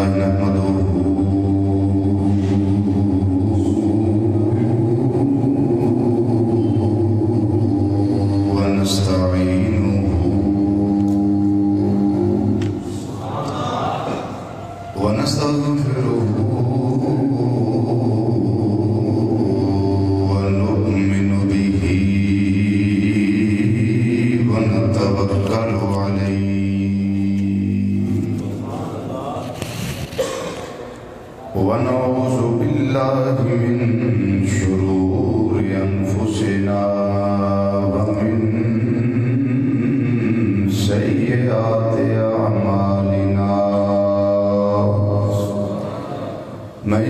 لله نحمده ونستعينه ونستغفره ونؤمن به ونتوكل عليه ونعوذ بالله من شرور أنفسنا ومن سيئات أعمالنا من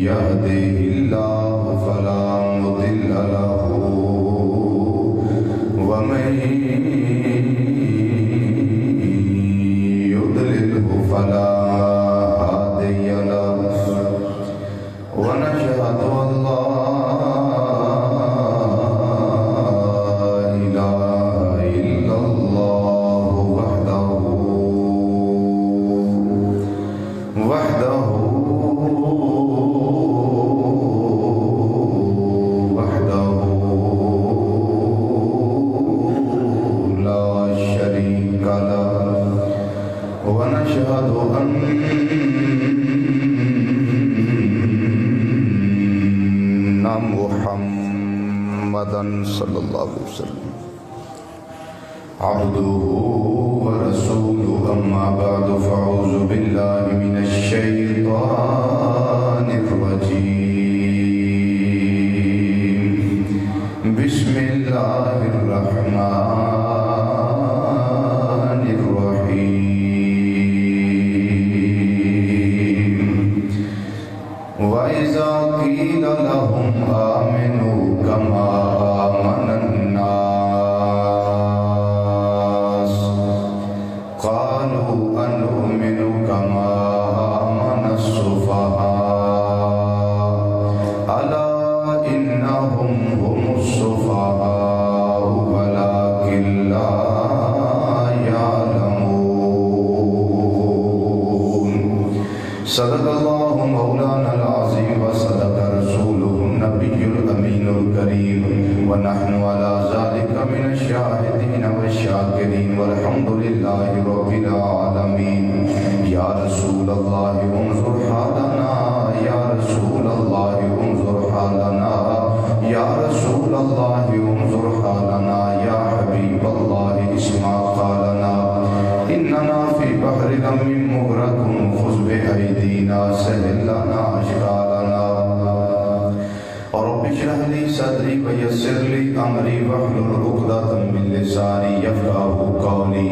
يهده الله فلا مضل له ومن يضلله فلا هادي له ونشهد أن لا إله إلا الله وحده لا شريك له ونشهد أن محمدا صلى الله عليه وسلم عبده ورسوله أما بعد فأعوذ بالله من الشيطان الرجيم بسم الله الرحمن الرحيم وإذا قيل لهم آمنوا كما آمن الناس قالوا أنؤمن كما آمن السفهاء ألا إنهم هم السفهاء ولكن لا يعلمون صدق الله مولانا العظيم وصدق رسوله النبي الأمين الكريم ونحن على ذلك من الشاهدين والشاكرين والحمد لله رب العالمين يا رسول الله انظر حالنا يا رسول الله انظر حالنا يا رسول الله انظر حالنا يا حبيب الله اسمع قالنا إننا في بحر غم مغرق خذ بأيدينا سهل لنا أشغالنا رب اشرح لي صدري ويسر لي أمري واحلل عقدة من لساني يفقهوا قولي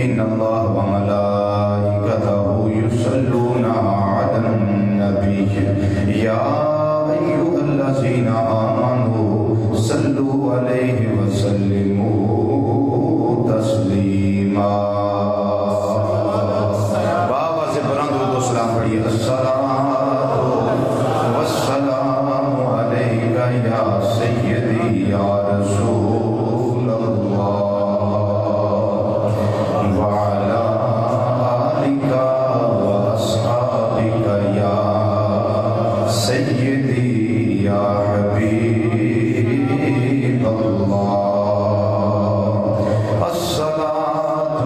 إن الله وملائكته يصلون على النبي يا أيها الذين آمنوا صلوا عليه وسلموا تسليما بابا سے بلند درود و سلام پڑھیے الصلاۃ والسلام علیک یا سیدی یا رسول اللہ وعلی آلک واصحابک یا سیدی یا حبیب اللہ الصلاۃ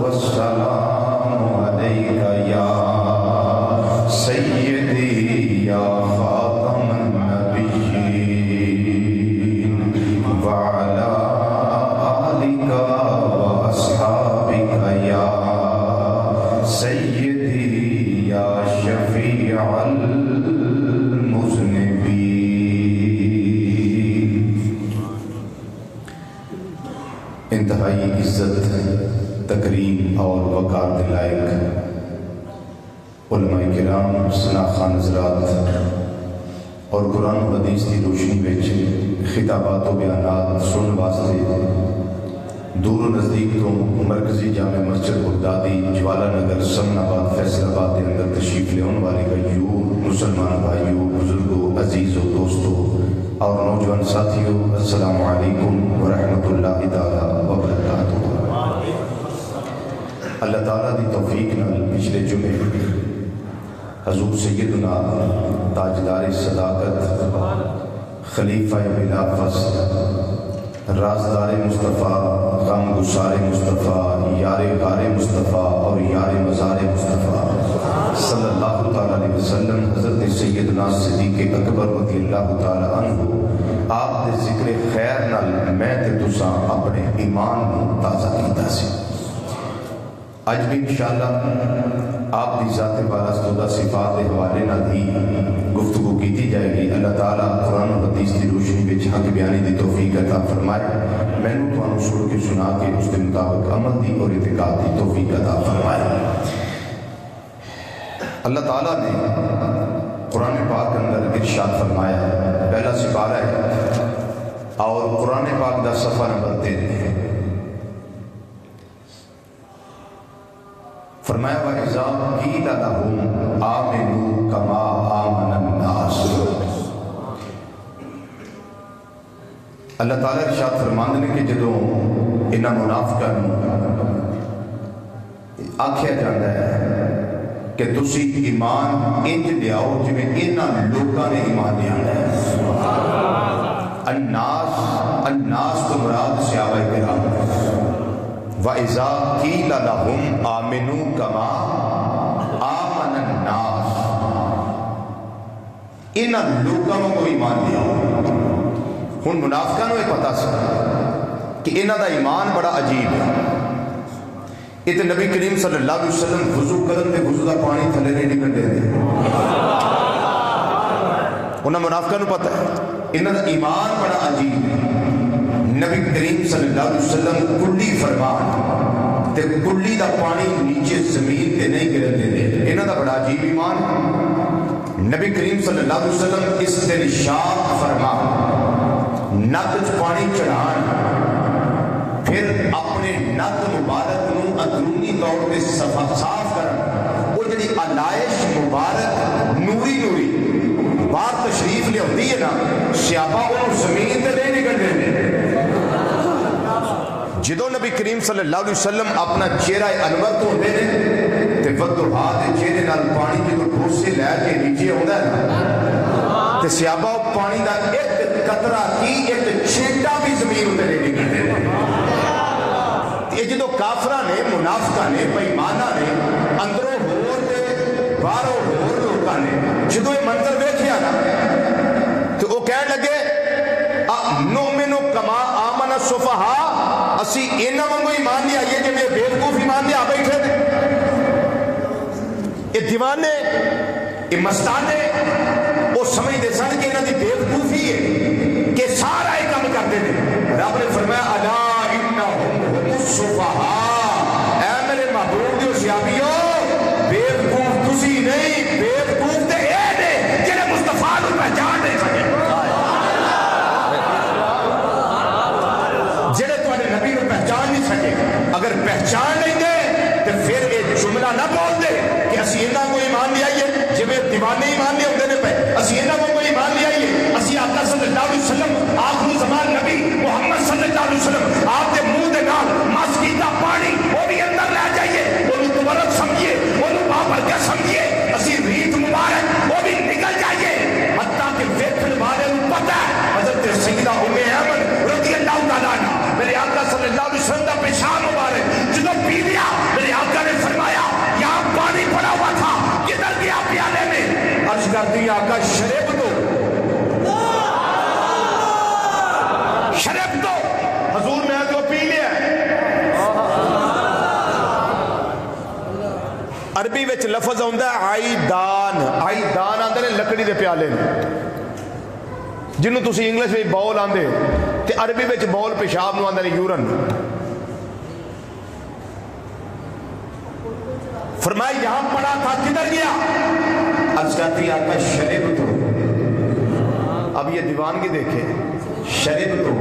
والسلام علیک یا سیدی یا خاتم النبیین وعلی آلک واصحابک یا سیدی یا شفیع المذنبین۔ انتہائی عزت، تکریم اور وقار کے لائق علماء کرام، شناخان حضرات اور قرآن و حدیث کی روشنی وچ خطابات و بیانات سنن واسطے دور و نزدیک تو مرکزی جامع مسجد بغدادی جوالا نگر سمن آباد فیصل آباد کے اندر تشریف لے آنے والے غیور مسلمان بھائیوں، بزرگوں، عزیزوں، دوستوں اور نوجوان ساتھیوں، السلام علیکم ورحمۃ اللہ تعالی وبرکاتہ۔ اللہ تعالیٰ دی توفیق نال پچھلے جمعے حضور سیدنا تاجدار صداقت خلیفہ بلا فصل رازدار مصطفیٰ غم گسار مصطفیٰ یار غار مصطفیٰ اور یار مزار مصطفیٰ صلی اللہ تعالیٰ علیہ وسلم حضرت سیدنا صدیق اکبر رضی اللہ تعالیٰ عنہ آپ دے ذکر خیر نال میں تے تساں اپنے ایمان نو تازہ کیتا سی۔ آج بھی انشاءاللہ آپ دی ذات بارستودہ صفات دے حوالے نال ہی گفتگو کیتی جائے گی۔ اللہ تعالیٰ قرآن و حدیث دی روشنی وچ حق بیانی دی توفیق عطا فرمائے، میں نے تانوں سن کے سنا کے اس کے مطابق عمل دی اور اعتقاد دی توفیق عطا فرمائے۔ اللہ تعالیٰ نے قرآن پاک کے اندر ارشاد فرمایا، پہلا سپارہ ہے اور قرآن پاک دا صفحہ نمبر 3 ہے۔ فرمایا وَإِذَا قِيلَ لَهُمْ آمِنُوا كَمَا آمَنَ النَّاسُ۔ اللہ تعالیٰ ارشاد فرماندے نے کہ جدوں انہاں منافقاں نوں آکھیا جاندا ہے کہ تسی ایمان انج لیاؤ جویں انہاں لوکاں نے ایمان لیا ہے۔ الناس تو مراد صحابہ کرام۔ وَإِذَا قِيلَ لَهُمْ آمِنُوا كَمَا آمَنَ النَّاسُ، انہاں لوکاں کو ایمان لیا۔ ہن منافقاں نوں یہ پتہ سی کہ انہاں دا ایمان بڑا عجیب ہے۔ یہ تو نبی کریم صلی اللہ علیہ وسلم وضو کرن تے وضو دا پانی تھلے نہیں نکل دے دے۔ انہاں منافقاں نوں پتہ ہے انہاں دا ایمان بڑا عجیب ہے۔ نبی کریم صلی اللہ علیہ وسلم کلی فرمان تے کلی دا پانی نیچے زمین تے نہیں گرن دے دے، انہاں دا بڑا عجیب ایمان۔ نبی کریم صلی اللہ علیہ وسلم استنشاق فرمان، نک وچ پانی چڑھان، پھر اپنے نک مبارک نو اندرونی طور پہ صاف کرن، وہ جڑی علائش مبارک نوری باہر تشریف لے ہوتی ہے نا، صحابہ انہوں زمین تے نہیں نکل دے۔ جدو نبی کریم صلی اللہ علیہ وسلم اپنا چہرہ انور تو ہوتے ہیں تے ودوحا دے چہرے نال پانی جدو ٹھوسے لے کے نیچے ہوندا ہے نا تے صحابہ پانی دا ایک قطرہ کی ایک چھینٹا بھی زمین تے نہیں نکلدے۔ یہ جدو کافراں نے منافقاں نے بے ایماناں نے اندروں ہور تے باہروں ہور لوکاں نے جدو یہ منظر ویکھیا نا تو وہ کہن لگے نؤمن کما آمن السفہاء، اسی انہاں وانگو ایمان لے آئیے جے بیوقوف ایمان لے آ بیٹھے تھے۔ یہ دیوانے یہ مستانے وہ سمجھتے سن کہ انہاں دی بیوقوفی ہے کہ سارا یہ کام کرتے تھے۔ رب نے فرمایا الا انہم هم السفہاء، اے میرے محبوب دیو صحابیو بیوقوف تسی نہیں، بیوقوف تے اے نے جڑے مصطفیٰ نوں پہچان نہیں سکے، جڑے تواڈے نبی نوں پہچان نہیں سکے۔ اگر پہچان نہیں دے تو پھر یہ جملہ نہ بول دے کہ اسی انہاں کو ایمان لے آئیے جویں دیوانے ایمان لے ہوندے نے پے، اسی انہاں کو ایمان لے آئیے، اسی آقا صلی اللہ علیہ وسلم آخری زمان نبی محمد صلی اللہ علیہ وسلم آپ کے منہ دے نال مس کیتا پانی وہ بھی اندر لے جائیے، اونوں تبرک سمجھیے، اونوں بابرکت سمجھیے، اسی ریت مبارک وہ بھی نکل جائیے، حتیٰ کہ ویکھن والے نوں پتہ ہے حضرت سیدہ ام ایمن رضی اللہ تعالیٰ عنہ میرے آقا صلی اللہ علیہ وسلم کا پیشاب مبارک جدو پی لیا، میرے آقا نے فرمایا یہاں پانی پڑا ہوا تھا کدھر گیا پیالے میں؟ عرض کرتی آقا شرب دو، شرب دو، حضور میں تو پی لیا۔ عربی وچ لفظ ہوندا ہے آئیدان، آئیدان آندے نے لکڑی دے پیالے جنہوں تسی انگلش میں باؤل آندے تے عربی وچ باؤل پیشاب نو آندے نے یورن۔ فرمایا یہاں پڑا تھا کدھر گیا؟ عرض کرتی آقا شرب تو، اب یہ دیوانگی دیکھیں، شرب تو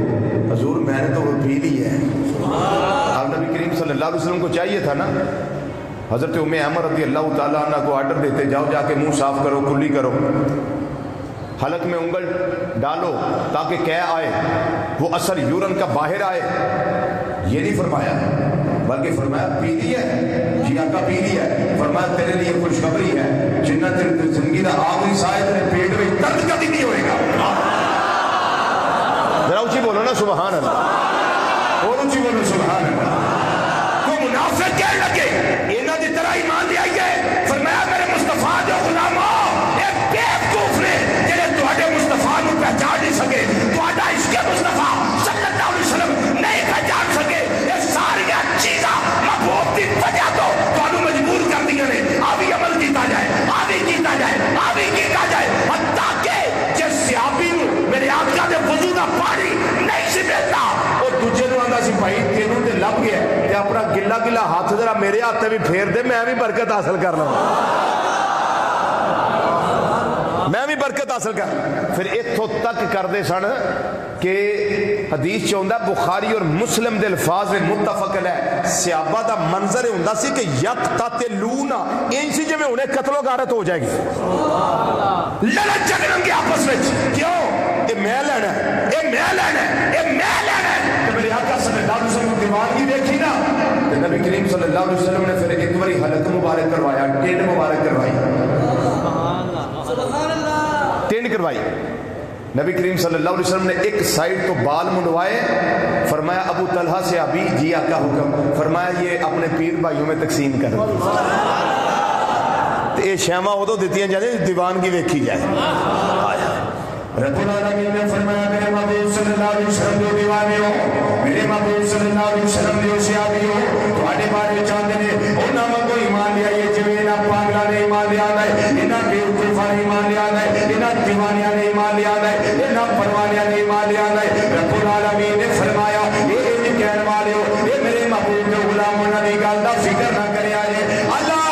حضور میں نے تو وہ پی لی ہے۔ اب نبی کریم صلی اللہ علیہ وسلم کو چاہیے تھا نا حضرت ام ایمن رضی اللہ تعالیٰ عنہ کو آرڈر دیتے جاؤ جا کے منہ صاف کرو، کلی کرو، حلق میں انگل ڈالو تاکہ کہہ آئے، وہ اثر یورن کا باہر آئے، یہ نہیں فرمایا۔ بلکہ فرمایا پی لی ہے؟ جی آقا پی لی ہے۔ فرمایا تیرے لیے خوشخبری ہے، جنہ تیرے زندگی کا آخری سایہ تیرے پیٹ میں درد کبھی نہیں ہوئے گا۔ ذرا اونچی بولو نا سبحان اللہ، اور اونچی بولو سبحان اللہ۔ کو منافق کہنے لگے انہاں دی طرح ایمان لے آئیے، فرمایا میرے مصطفیٰ جو غلاموں ایک بیوقوف نے جڑے تہاڈے مصطفیٰ نو پہچان نہیں سکے، تہاڈا عشق مصطفیٰ صلی اللہ علیہ وسلم نہیں پہچان سکے، یہ ساری چیزاں محبوب کی وجہ تو تانوں مجبور کر دیا نے آبی عمل کیتا جائے، آبی کیتا جائے، آبی کیتا جائے، حتیٰ کہ جس صحابی نو میرے آقا دے وضو دا پانی نہیں سی ملتا، وہ دوجے نو آندا سی بھائی تینوں تے لب گیا تے اپنا گلا گلا ہاتھ ذرا میرے ہاتھ تے بھی پھیر دے، میں بھی برکت حاصل کر لوں، میں بھی برکت حاصل کر۔ پھر اتھوں تک کردے سن کہ حدیث چاہتا بخاری اور مسلم دے الفاظ میں متفق ہے، صحابہ دا منظر ہوندا سی کہ یقتتلون ان سی جویں انہیں قتل و غارت ہو جائے گی، لڑن جھگڑن گے آپس میں، کیوں؟ اے میں لینا ہے، اے میں لینا ہے، اے میں لینا ہے۔ تو میرے آقا صلی اللہ علیہ وسلم دیوانگی دیکھی نا، تو نبی کریم صلی اللہ علیہ وسلم نے پھر ایک باری حلق مبارک کروایا، ٹینڈ مبارک کروائی، ٹینڈ کروائی۔ نبی کریم صلی اللہ علیہ وسلم نے ایک سائڈ تو بال منڈوائے، فرمایا ابو طلحہ سے ابھی جی آقا حکم، فرمایا یہ اپنے پیر بھائیوں میں تقسیم کر، تو یہ شیما ادو دیتی ہیں جانے دیوانگی ویکھی جائے۔ رب العالمین نے فرمایا میرے محبوب صلی اللہ علیہ وسلم جو دیوانے ہو، میرے محبوب صلی اللہ علیہ وسلم جو صحابی ہو، تھوڑے بارے چاہتے ہیں انہاں کو ایمان لیا، یہ جویں نہ پاگلا نے ایمان لیا ہے، انہاں بیوقوفاں نے ایمان لیا ہے، انہاں دیوانیاں نے ایمان لیا ہے، انہاں پروانیاں نے ایمان لیا ہے۔ رب العالمین نے فرمایا اے کہنے والے ہو، اے میرے محبوب کے غلام انہاں دی گل دا فکر نہ کریا جے، اللہ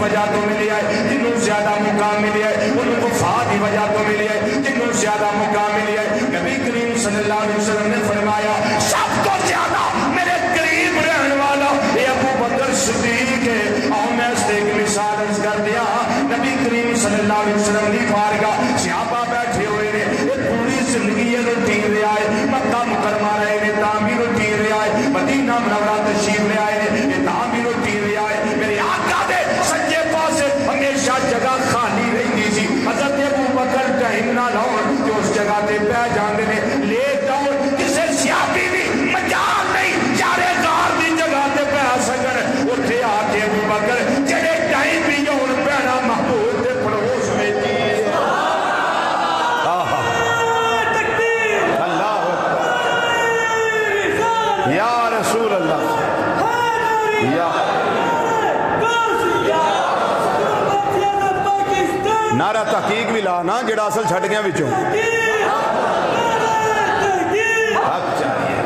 وجہ تو ملی ہے، جنہوں زیادہ مقام ملی ہے انہوں وفا کی وجہ تو ملی ہے، جنہوں زیادہ مقام ملی ہے۔ نبی کریم صلی اللہ علیہ وسلم نے فرمایا سب تو زیادہ میرے قریب رہنے والا یہ ابو بکر صدیق ہے۔ اور میں اس ایک مثال عرض کر دیا، نبی کریم صلی اللہ علیہ وسلم کی بارگاہ صحابہ بیٹھے ہوئے نے، یہ پوری زندگی یہ روٹین لے آئے، مکہ مکرمہ رہے نے تاں بھی روٹین لے آئے، مدینہ منورہ تشریف لے آئے نے یہ تاں بھی روٹین لے آئے۔ میرے آقا دے سجے پاسے ہمیشہ جگہ خالی رہندی سی، حضرت ابو بکر ٹائم نہ لاؤن کہ اس جگہ تے پہ جاندے نے لیٹ ڈاؤن، کسے صحابی بھی مجال نہیں چارے غار دی جگہ تے پہ سکن، اٹھے آ کے ابو بکر جڑے ٹائم بھی ہون پینا محبوب دے پڑوس میں تھی۔ یا رسول اللہ، یا نعرہ تحقیق بھی لانا جڑا اصل چھٹ گیا بچوں حق چاہیے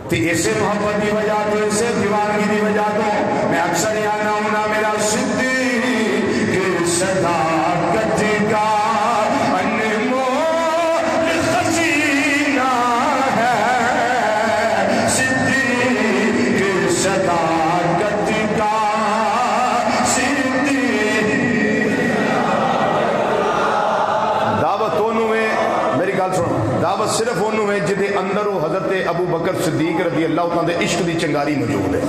تی اسے محبت کی وجہ تو اسے دیوانگی کی وجہ تو میں اکثر یہاں ہونا میرا صدیق صداقت کا دعوت صرف انہوں ہے جدے اندر وہ حضرت ابو بکر صدیق رضی اللہ عنہ دے عشق دی چنگاری موجود ہے،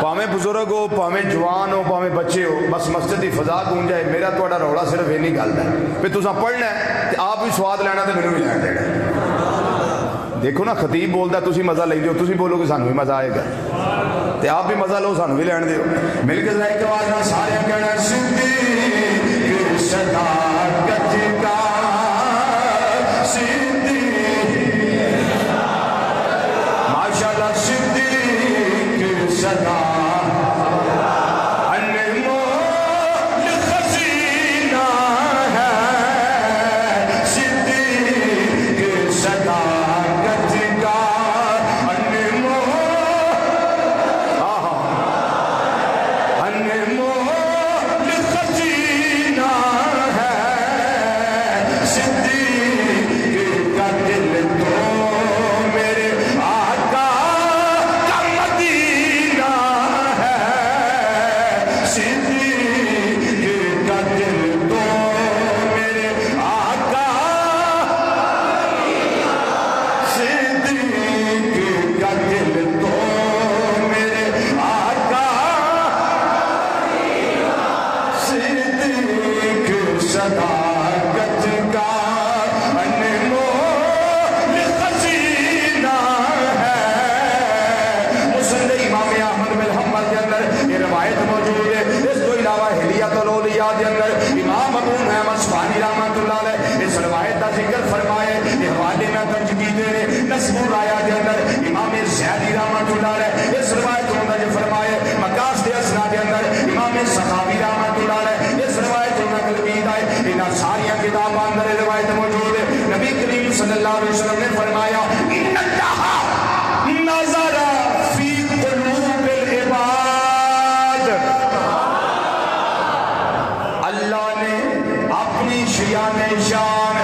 پاویں بزرگ ہو پاویں جوان ہو پاویں بچے ہو، بس مسجد دی فضا گونج جائے، میرا تہاڈا رولا صرف یہ نہیں گل ہے پھر تساں پڑھنا ہے تے آپ بھی سواد لینا تے مینوں بھی لین دینا۔ دیکھو نا خطیب بولدا تسی مزہ لیندے ہو، تسی بولو کہ سانوں بھی مزہ آئے گا تے آپ بھی مزہ لو سانوں بھی لین دیو، مل کے ذرا ایک آواز نال سارے کہنا صدیق صداقت کا ماشاءاللہ صدیق روایت موجود ہے. اس کو علاوہ ہلیۃ الاولیاء کے اندر امام ابو نعیم اصفہانی رحمۃ اللہ علیہ اس روایت کا ذکر فرمائے. یہ حوالے میں درج کیتے ہیں نسب الرایا کے اندر امام زیدی رحمۃ اللہ علیہ اس روایت کو درج فرمائے. مقاصد اسناد کے اندر امام سخاوی رحمۃ اللہ علیہ اس روایت کو نقل کیتا ہے. ان ساری کتابوں اندر روایت موجود ہے. نبی کریم صلی اللہ علیہ وسلم نے فرمایا ان اللہ نظر فی قلوب العباد. اللہ نے اپنی شیان شان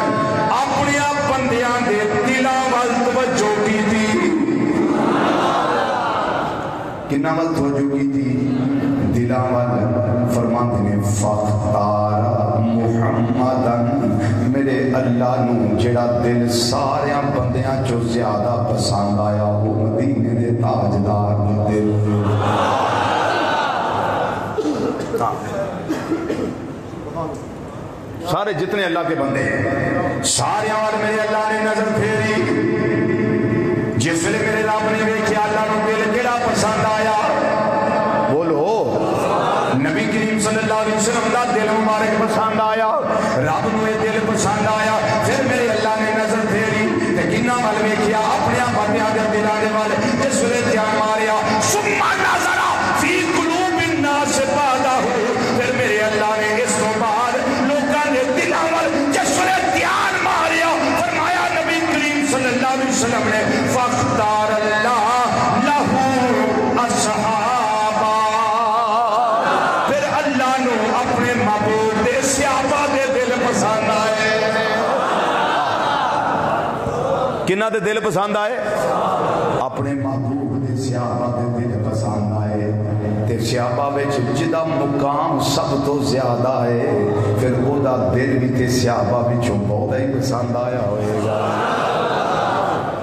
اپنے بندیاں دے دلاں وال توجہ کی تھی. کنا وال توجہ کی تھی؟ دلاں وال. فرماتے ہیں فاختار محمدن میرے اللہ نو جڑا دل سارے بندیاں چو زیادہ پسند آیا وہ مدینے دے تاجدار دے دل. سارے جتنے اللہ کے بندے ہیں سارے اور میرے اللہ نے نظر پھیری. جس ویلے میرے رب نے ویکھیا اللہ نو دل کیڑا پسند آیا. بولو نبی کریم صلی اللہ علیہ وسلم دا دل مبارک پسند آیا. رب نو یہ دل پسند آیا. پھر میرے اللہ نے نظر پھیری تے کنا ول ویکھیا اپنے بندیاں دے دلاں دے ول. جس ویلے دھیان ماریا ثم نظر فی قلوب الناس بعدہ. پھر میرے اللہ نے اس تو بعد لوکاں دے دلاں ول جس ویلے دھیان ماریا فرمایا نبی کریم صلی اللہ علیہ وسلم نے فاختار اللہ لہو اصحابہ. پھر اللہ نو اپنے محبوب دے صحابہ دے دل پسند آئے. کنہ دے دل پسند آئے؟ اپنے محبوب دے صحابہ دے دل پسند آئے. تے صحابہ وچ جدا مقام سب تو زیادہ ہے پھر او دا دل بھی تے صحابہ وچوں بہت ہی پسند آیا ہوئے گا.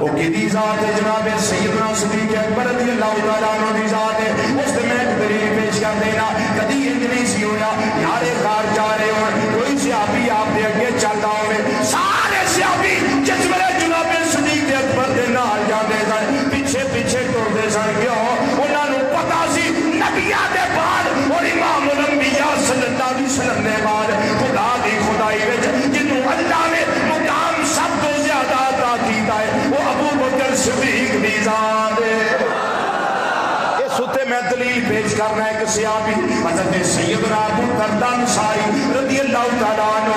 وہ کدی ذات ہے جناب سیدنا صدیق اکبر رضی اللہ تعالیٰ عنہ دی ذات ہے. اس سے میں ایک دلیل پیش کر دینا. کدی انج نہیں سی ہویا یارے کار جا رہے ہو کوئی صحابی آپ دے اگے چلدا ہوے سارے صحابی جس ویلے جناب صدیق اکبر دے نال جاندے سن پیچھے پیچھے ٹردے سن. کیوں؟ انہاں نوں پتہ سی نبیاں دے بعد اور امام الانبیاء صلی اللہ علیہ وسلم دے بعد خدا دی خدائی وچ جنوں اللہ نے مقام سب تو زیادہ عطا کیتا ہے وہ ابو بکر صدیق دی ذات ہے. اس اتے میں دلیل پیش کرنا ہے کہ صحابی حضرت سیدنا ابو درداء انصاری رضی اللہ تعالیٰ عنہ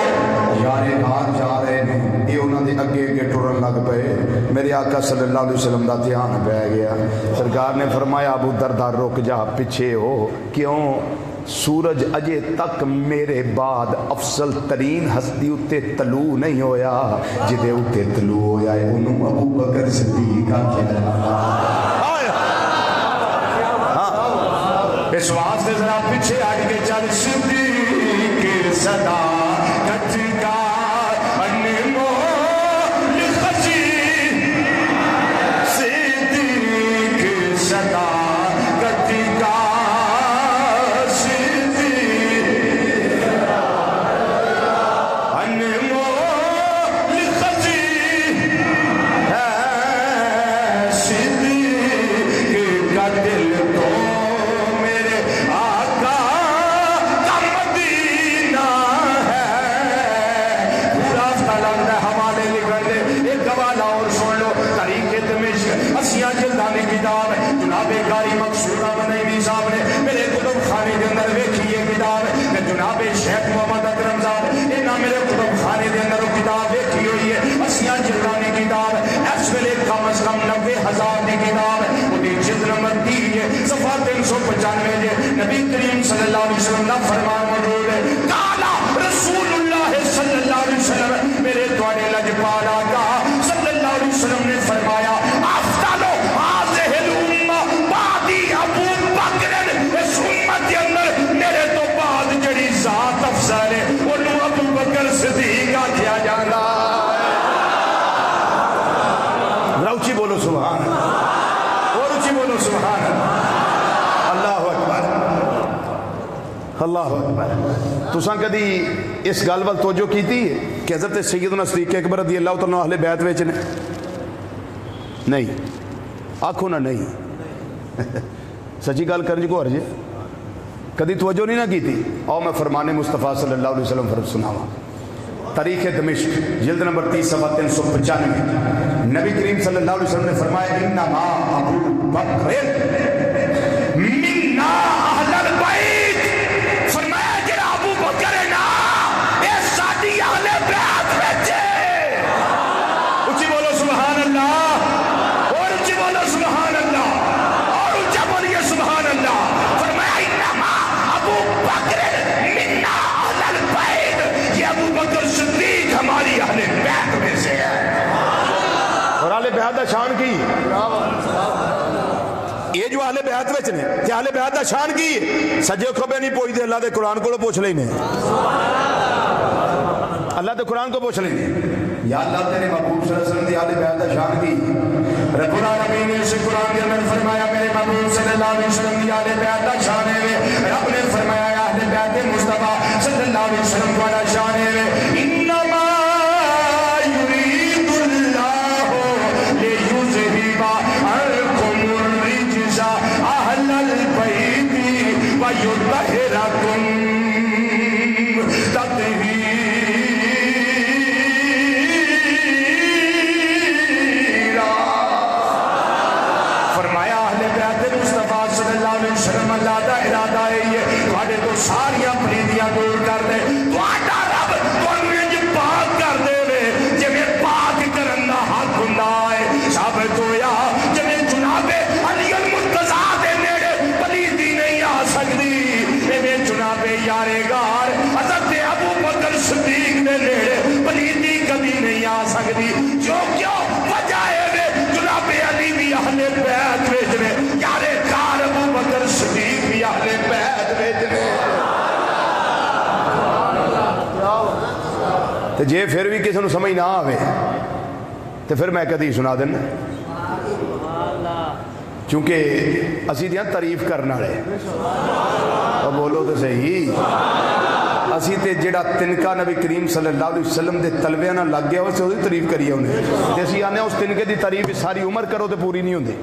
یارے نال جا رہے ہیں یہ انہوں نے اگے اگے ٹرن لگ پئے. میرے آقا صلی اللہ علیہ وسلم دا دھیان پہ گیا. سرکار نے فرمایا ابو درداء رک جا پیچھے ہو. کیوں؟ سورج اجے تک میرے بعد افضل ترین ہستی اتے طلوع نہیں ہویا. جدے اتے طلوع ہویا ہے انہوں ابو بکر صدیق اس واسطے ذرا پیچھے ہٹ کے چل. صدیق صدا کٹکا انمول خزی صدیق صدا کٹکا نبی کریم صلی اللہ علیہ وسلم کا فرمان موجود ہے. کالا رسول اللہ صلی اللہ علیہ وسلم میرے دوارے لجپال آقا صلی اللہ علیہ وسلم نے فرمایا افضل هذه الامه بعدی ابو بکر. اس امت کے اندر میرے تو بعد جڑی ذات افضل ہے انہوں ابو بکر صدیق آکھیا جاندا. اونچی بولو سبحان اللہ. اور اونچی بولو سبحان اللہ. اللہ اکبر. تساں کدی اس گل ول توجہ کیتی ہے کہ حضرت سیدنا صدیق اکبر رضی اللہ تعالیٰ عنہ اہل بیت وچ نے؟ نہیں آکھو نا نہیں. سچی گل کرن کو حرج ہے. کدی توجہ نہیں نہ کی تھی. اور میں فرمان مصطفیٰ صلی اللہ علیہ وسلم فرض سناوا. تاریخ دمشق جلد نمبر 30 صفحہ 395 نبی کریم صلی اللہ علیہ وسلم نے فرمایا انما ابو بکر منا اہل البیت. فرمایا جڑا ابو بکر ہے نا اے ساڈی اہل بیت وچ ہے. اچھی بولو سبحان اللہ, اور اچھی بولو سبحان اللہ, اور اچھا بولیے سبحان اللہ. فرمایا انما ابو بکر منا اہل البیت, یہ ابو بکر صدیق ہماری اہل بیت میں سے ہے. اور اہل بیت دا شان کی یہ جو اہل بیت وچ نے کہ اہل بیت دا شان کی سجے کھبے نہیں پوچھتے, اللہ دے قرآن کو پوچھ لینے, اللہ دے قرآن کو پوچھ لینے. یا اللہ تیرے محبوب صلی اللہ علیہ وسلم دی اہل بیت دا شان کی. رب العالمین نے اس قرآن کے اندر فرمایا میرے محبوب صلی اللہ علیہ وسلم دی اہل بیت دا شان ہے. رب نے فرمایا اہل بیت مصطفیٰ صلی اللہ علیہ وسلم والا شان ہے. انما یرید اللہ لیذہب عنکم الرجس اہل البیت ویطہرکم تطہیرا. فرمایا اہل بیت مصطفیٰ صلی اللہ علیہ وسلم اللہ دا ارادہ ہے یہ تھوڑے تو ساریاں پریدیاں دور کر دے, تھوڑا رب تھوڑے پاک کر دے وے جویں پاک کرن دا حق ہوندا ہے. ثابت ہویا جویں جناب علی المرتضیٰ دے نیڑے پلیدی نہیں آ سکدی, ایویں جناب یار غار حضرت ابو بکر صدیق دے نیڑے پلیدی کبھی نہیں آ سکدی. جو کیوں وجہ ہے جناب علی بھی اہل بیت وچ نے, یار غار ابو بکر صدیق بھی اہل بیت وچ نے. تے جے پھر بھی کسی نو سمجھ نہ آوے تے پھر میں کدی سنا دینا, کیونکہ اسی دیاں تعریف کرنا رہے. اب بولو تو صحیح, اسی تے جڑا تنکا نبی کریم صلی اللہ علیہ وسلم دے تلوے نہ لگ گیا اسے وہی تعریف کری انہیں. تے اسی آنے اس تنکے دی تعریف ساری عمر کرو تے پوری نہیں ہوندی.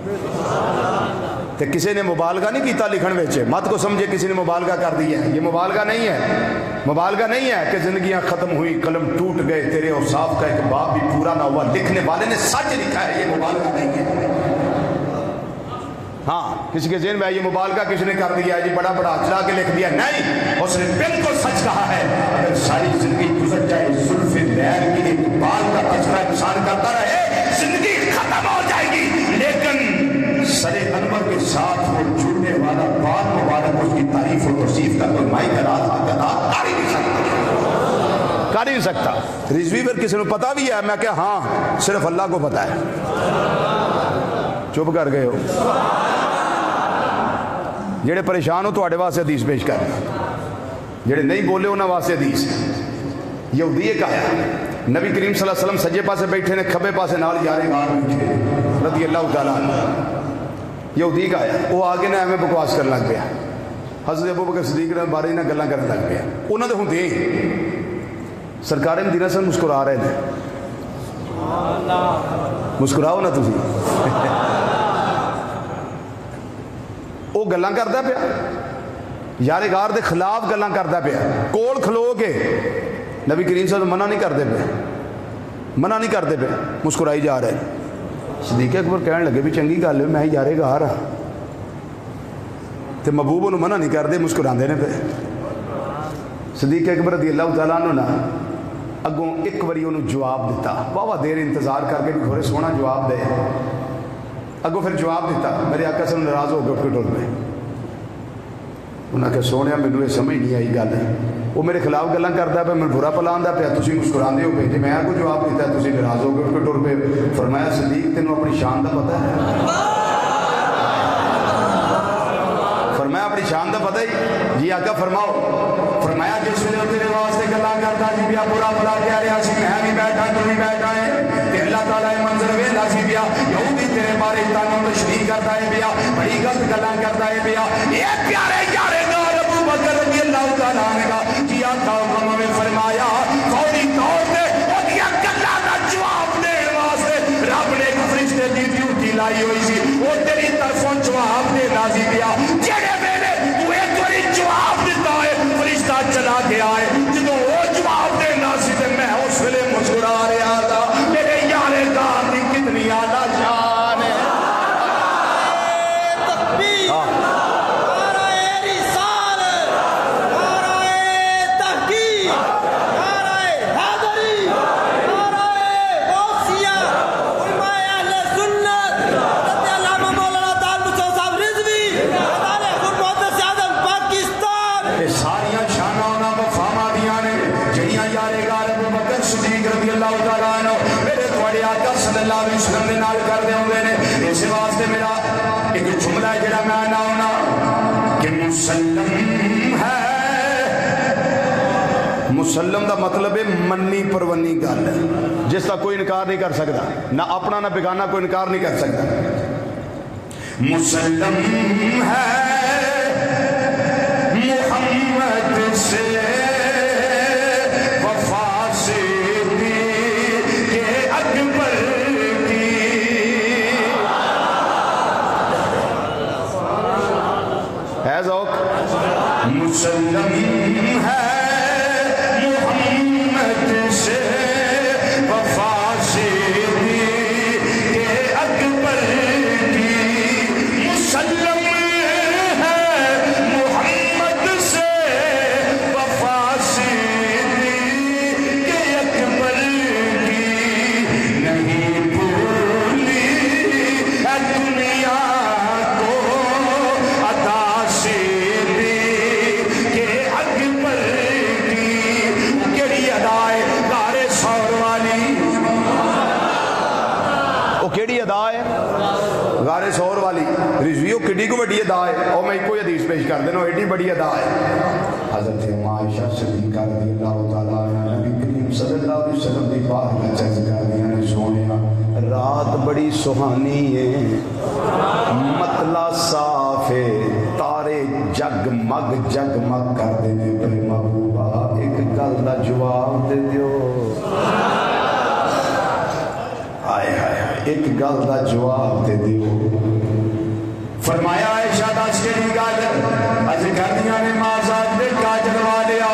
تے کسی نے مبالغہ نہیں کیتا لکھن وچ, مت کو سمجھے کسی نے مبالغہ کر دیا ہے. یہ مبالغہ نہیں ہے, مبالغہ نہیں ہے کہ زندگیاں ختم ہوئی قلم ٹوٹ گئے تیرے اوصاف کا ایک باب بھی پورا نہ ہوا. لکھنے والے نے سچ لکھا ہے, یہ مبالغہ نہیں ہے. ہاں کسی کے ذہن میں یہ مبالغہ کسی نے کر دیا ہے جی بڑا بڑا چلا کے لکھ دیا, نہیں, اس نے بالکل سچ کہا ہے. اگر ساری زندگی گزر جائے زلف لیر کی ایک بال کا تذکرہ انسان کرتا رہے زندگی ختم ہو جائے گی, لیکن سر انور کے ساتھ وہ جڑنے والا بال مبارک اس کی تعریف و توصیف کا کوئی مائی کرات کر ہی نہیں سکتا, کر ہی نہیں سکتا. رضوی پر کسی نے پتا بھی ہے, میں کہ ہاں صرف اللہ کو پتا ہے. چپ کر گئے ہو, جڑے پریشان ہو تو واسطے حدیث پیش کر, جڑے نہیں بولے انہاں واسطے حدیث. یہودی ایک آیا, نبی کریم صلی اللہ علیہ وسلم سجے پاسے بیٹھے نے, کھبے پاسے نال یارے غار بیٹھے رضی اللہ تعالیٰ عنہ. یہودی کا آیا, وہ آگے نہ ایویں بکواس کرنے لگ پیا. حضرت ابو بکر صدیق نے بارے نہ گلاں کرنے لگ پیا. انہاں دے ہوندے سرکار مدینہ سے مسکرا رہے ہیں. مسکراؤ نا تسی. وہ گلاں کردا پیا, یار غار دے خلاف گلاں کردا پیا, کول کھلو کے. نبی کریم صلی اللہ علیہ وسلم منع نہیں کرتے پے, منع نہیں کرتے پے, مسکرائی جا رہے. صدیق اکبر کہنے لگے بھی چنگی گل ہے, میں یار غار ہاں تے محبوب انہوں منع نہیں کرتے, مسکراندے نے پے. صدیق اکبر رضی اللہ تعالیٰ عنہ اگوں ایک باری انہوں جواب دیتا, واہ دیر انتظار کر کے بھی گھوڑے سونا جواب دے. اگوں پھر جواب دیتا, میرے آقا سے ناراض ہو کے اٹھ کے ٹر پے. انہاں کہ سونے مینوں یہ سمجھ نہیں آئی گل, وہ میرے خلاف گلاں کردا پیا, میں برا بھلا آندا پیا, تسی مسکراندے ہو پے, جی میں کو جواب دیتا تسی ناراض ہو کے اٹھ کے ٹر پے. فرمایا صدیق تینوں اپنی شان دا پتہ ہے؟ فرمایا اپنی شان دا پتہ ہی؟ جی آقا فرماؤ. فرمایا جس ویلے تیرے واسطے گلاں کردا جی پیا, برا بھلا کہہ رہا سی, میں بھی بیٹھا تو بھی بیٹھا ہے, تے اللہ تعالیٰ منظر ویلا سی پیا, یہودی تیرے بارے تانوں تشریح کردا ہے پیا, بڑی غلط گلاں کردا ہے پیا. یہ پیارے یارے غار ابو بکر رضی اللہ تعالیٰ عنہ جی آقا حکم میں فرمایا فوری طور تے اودیاں گلاں دا جواب دین واسطے رب نے ایک فرشتے دی ڈیوٹی لائی ہوئی سی, وہ تیری طرفوں جواب دے راضی پیا. جڑے ویلے تو ایک باری جواب فرمایا گیا ہے جدو وہ جواب دینا سی تے میں اس ویلے مسکرا رہا تھا. میرے یار گار دی کتنی اعلیٰ شان ہے. اس واسطے میرا ایک جملہ ہے جڑا میں نہ ہونا کہ مسلم ہے. مسلم دا مطلب ہے منی پرونی گل جس کا کوئی انکار نہیں کر سکتا, نہ اپنا نہ بیگانہ کوئی انکار نہیں کر سکتا. مسلم ہے محمد سے وفا سے کہ اکبر مسلم ہے محمد سے وفا سے کہ اکبر کی. مسلم ہے محمد سے وفا سے کہ اکبر کی. نہیں بھولی دنیا غار سور والی رضویو کڈی کو بڑی ادا ہے. اور میں کوئی حدیث پیش کر دینا ایڈی بڑی ادا ہے. حضرت عائشہ صدیقہ رضی اللہ تعالیٰ عنہ نبی کریم صلی اللہ علیہ وسلم دی بات میں چرچ کر دیا نے سونیا رات بڑی سہانی ہے, مطلع صاف ہے, تارے جگمگ جگمگ کر دینے پر محبوبہ ایک گل دا جواب دے دیو. ایک گل دا جواب دے دیو. فرمایا عائشہ دس کے لیے گل اج گردیاں نے مازاد دے کاجل والیا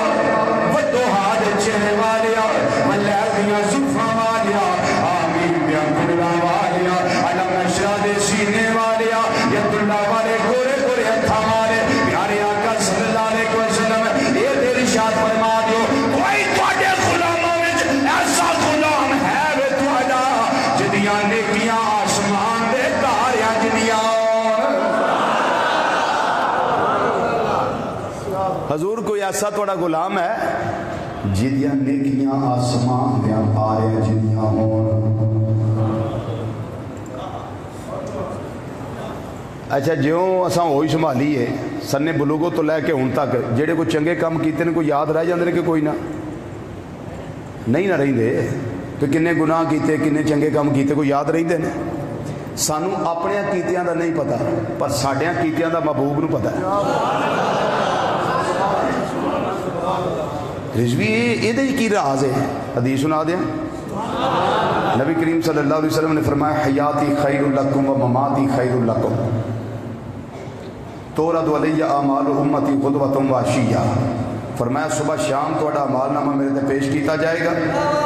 وڈو ہاتھ چہرے والیا ملیر دیاں زلفاں والیا آمین دیاں کڑا والیا علم نشرہ دے سینے والیا ید اللہ والے گورے گورے ہتھاں والے پیارے آقا صلی اللہ علیہ وسلم یہ تیری شاد فرما دیو. کوئی تواڈے غلاماں وچ ایسا غلام ہے وے تواڈا جدیاں نیکیاں آسمان دے تاریاں جنیاں. حضور کوئی ایسا تھوڑا غلام ہے جدیاں نیکیاں آسمان دے تاریاں جنیاں ہون. اچھا جیوں اساں ہوئی سنبھالی ہے سنے بلوغوں تو لے کے ہن تک جڑے کوئی چنگے کام کیتے نے کوئی یاد رہ جاندے نے کہ کوئی نہ نہیں نہ رہندے کہ کنے گناہ کیتے کنے چنگے کام کیتے کوئی یاد رہندے نے. سانو اپنے کیتیاں دا نہیں پتا پر ساڈیاں کیتیاں دا محبوب نو پتا ہے. رضوی یہ کی راز ہے حدیث سنا دیں. نبی کریم صلی اللہ علیہ وسلم نے فرمایا حیاتی خیر لکم و مماتی خیر لکم تورد علی اعمال امتی غدوۃ و عشیہ. فرمایا صبح شام تہاڈا اعمال نامہ میرے تے پیش کیتا جائے گا.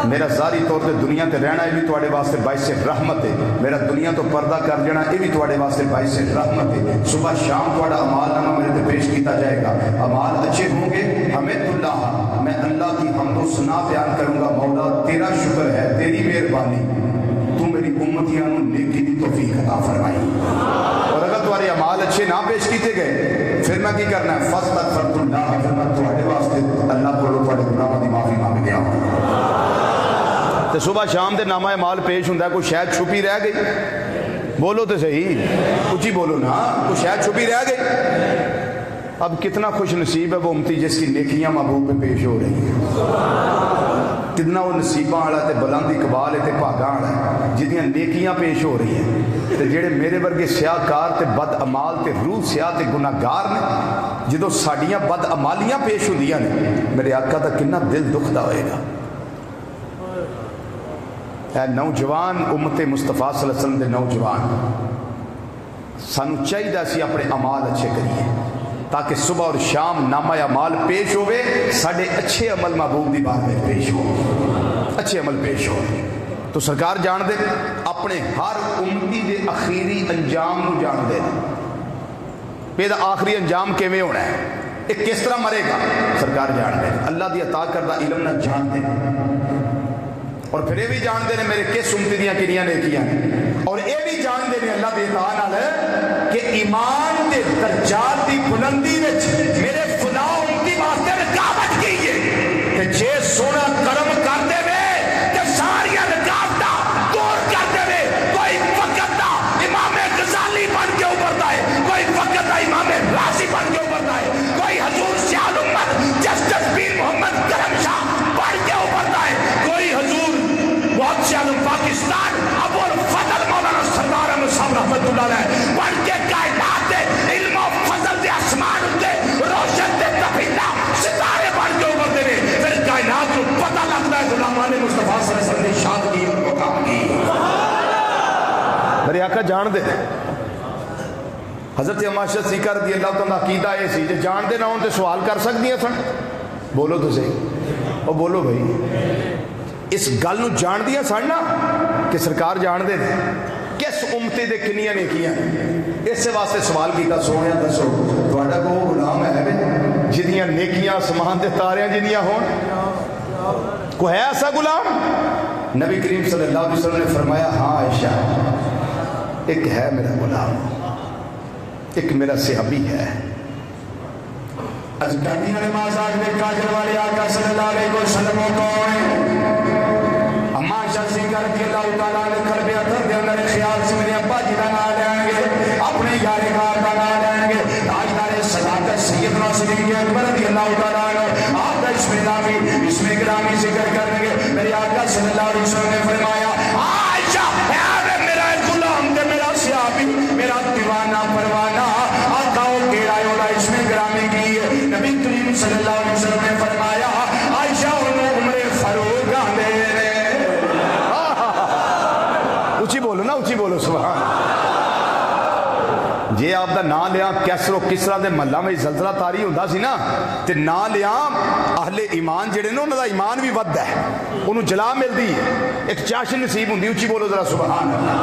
میرا ظاہری طور تے دنیا تے رہنا یہ بھی تواڈے واسطے باعث رحمت ہے. میرا دنیا تو پردہ کر جانا یہ بھی تواڈے واسطے باعث رحمت ہے. صبح شام تہاڈا اعمال نامہ میرے تے پیش کیتا جائے گا. اعمال اچھے ہوں گے حمد اللہ میں اللہ کی حمد و ثنا بیان کروں گا. مولا تیرا شکر ہے تیری مہربانی تو میری امتیاں نو نیکی دی توفیق عطا فرمائی. اور اگر تمہارے اعمال اچھے نہ پیش کیتے گئے پھر میں کی کرنا ہے فاستغفرت اللہ پھر میں تمہارے واسطے اللہ کو تمہارے گناہوں دی معافی مانگ گیا. تو صبح شام دے نامہ اعمال پیش ہوندا ہے کوئی شاید چھپی رہ گئی بولو تو صحیح اونچی بولو نا کوئی شاید چھپی رہ گئی. اب کتنا خوش نصیب ہے وہ امتی جس کی نیکیاں محبوب پہ پیش ہو رہی ہیں. کتنا وہ نصیباں والا تے بلند اقبال ہے تے بھاگاں والا ہے جدیاں نیکیاں پیش ہو رہی ہیں. تے جڑے میرے ورگے سیاہ کار تے بد امال تے روح سیاہ تے گناہگار نے جدوں ساڈیاں بد امالیاں پیش ہوندیاں نے میرے آقا دا کتنا دل دکھدا ہوئے گا. اے نوجوان امت مصطفیٰ صلی اللہ علیہ وسلم دے نوجوان سانو چاہیے اسی اپنے اعمال اچھے کریے. تاکہ صبح اور شام نامہ اعمال پیش ہوئے ساڈے اچھے عمل محبوب دی بار میں پیش ہو، اچھے عمل پیش ہو۔ تو سرکار جان دے اپنے ہر امتی دے اخیری انجام نو جان دے، پہ آخری انجام کیویں ہونا ہے، ایک کس طرح مرے گا سرکار جان دے، اللہ دی عطا کردہ علم نہ جان دے، اور پھر یہ بھی جانتے ہیں میرے کس امتی دیاں کنیاں نیکیاں ہیں، اور یہ بھی جانتے ہیں اللہ دی عطا نال کہ ایمان دے درجات دی بلندی وچ میرے فلاں امتی واسطے رکاوٹ کی ہے کہ جے سونا کرم کر دے وے تے ساری رکاوٹاں دور کر دے وے، کوئی وقت دا امام غزالی بن کے ابھرتا ہے، کوئی وقت دا امام رازی بن کے ابھرتا ہے، کوئی حضور سیال امت جسٹس پیر محمد کرم شاہ بن کے ابھرتا ہے، کوئی حضور بہت عالم پاکستان ابو الفضل مولانا سردار احمد صاحب رحمت اللہ علیہ بن کے کائنات دے علم و فضل دے آسمان اتے روشن دے تفیدہ ستارے بن کے ابھرتے ہیں، پھر کائنات کو پتہ لگتا ہے غلامان مصطفیٰ صلی اللہ علیہ وسلم نے شاد کی اور مقام کی۔ میرے آقا جان دے حضرت عماشہ سیکہ رضی اللہ تعالیٰ عقیدہ یہ سی جو جان دے نہ ہوں تے سوال کر سکتی ہیں سن، بولو تو صحیح، اور بولو بھائی اس گل نو جان دیا سن نا کہ سرکار جان دے کس امتی دے کنیاں نیکیاں، اس واسطے سوال کیتا سونے دسو تہاڈا کوئی غلام ہے جدیاں نیکیاں آسمان دے تاریاں جنیاں ہون، کوئی ہے ایسا غلام؟ نبی کریم صلی اللہ علیہ وسلم نے فرمایا ہاں عائشہ ایک ہے میرا غلام، ایک میرا صحابی ہے۔ از کہتی ہیں نماز آج میں کاجر والے آقا صلی اللہ علیہ وسلم کون اما شخصی کر کے اللہ تعالیٰ نے کر بیا تھا کہ اندر خیال سے میرے ابا جی کا نام لیں گے، اپنے یارے کار کا نام لیں گے، تاجدار صداقت سیدنا صدیق اکبر رضی اللہ تعالیٰ عنہ آپ کا اس میں گرامی ذکر کریں گے۔ میرے آقا صلی اللہ علیہ وسلم نے فرمایا عائشہ اے میرا غلام تے میرا صحابی میرا دیوانہ پروانہ آقا وہ کیڑا اولا اس میں گرامی کی ہے۔ نبی کریم صلی اللہ علیہ وسلم نے فرمایا عائشہ انہوں عمر فاروق آنے نے، اچھی بولو نا، اچھی بولو سبحان۔ جے آپ دا نام لیا کیسر و کسرا دے محلہ میں زلزلہ تاری ہوندا سی نا تے نام لیا اہل ایمان جڑے نے انہاں دا ایمان بھی وددا ہے، انہوں جلا ملدی ہے، ایک چاشن نصیب ہوندی، اچھی بولو ذرا سبحان اللہ۔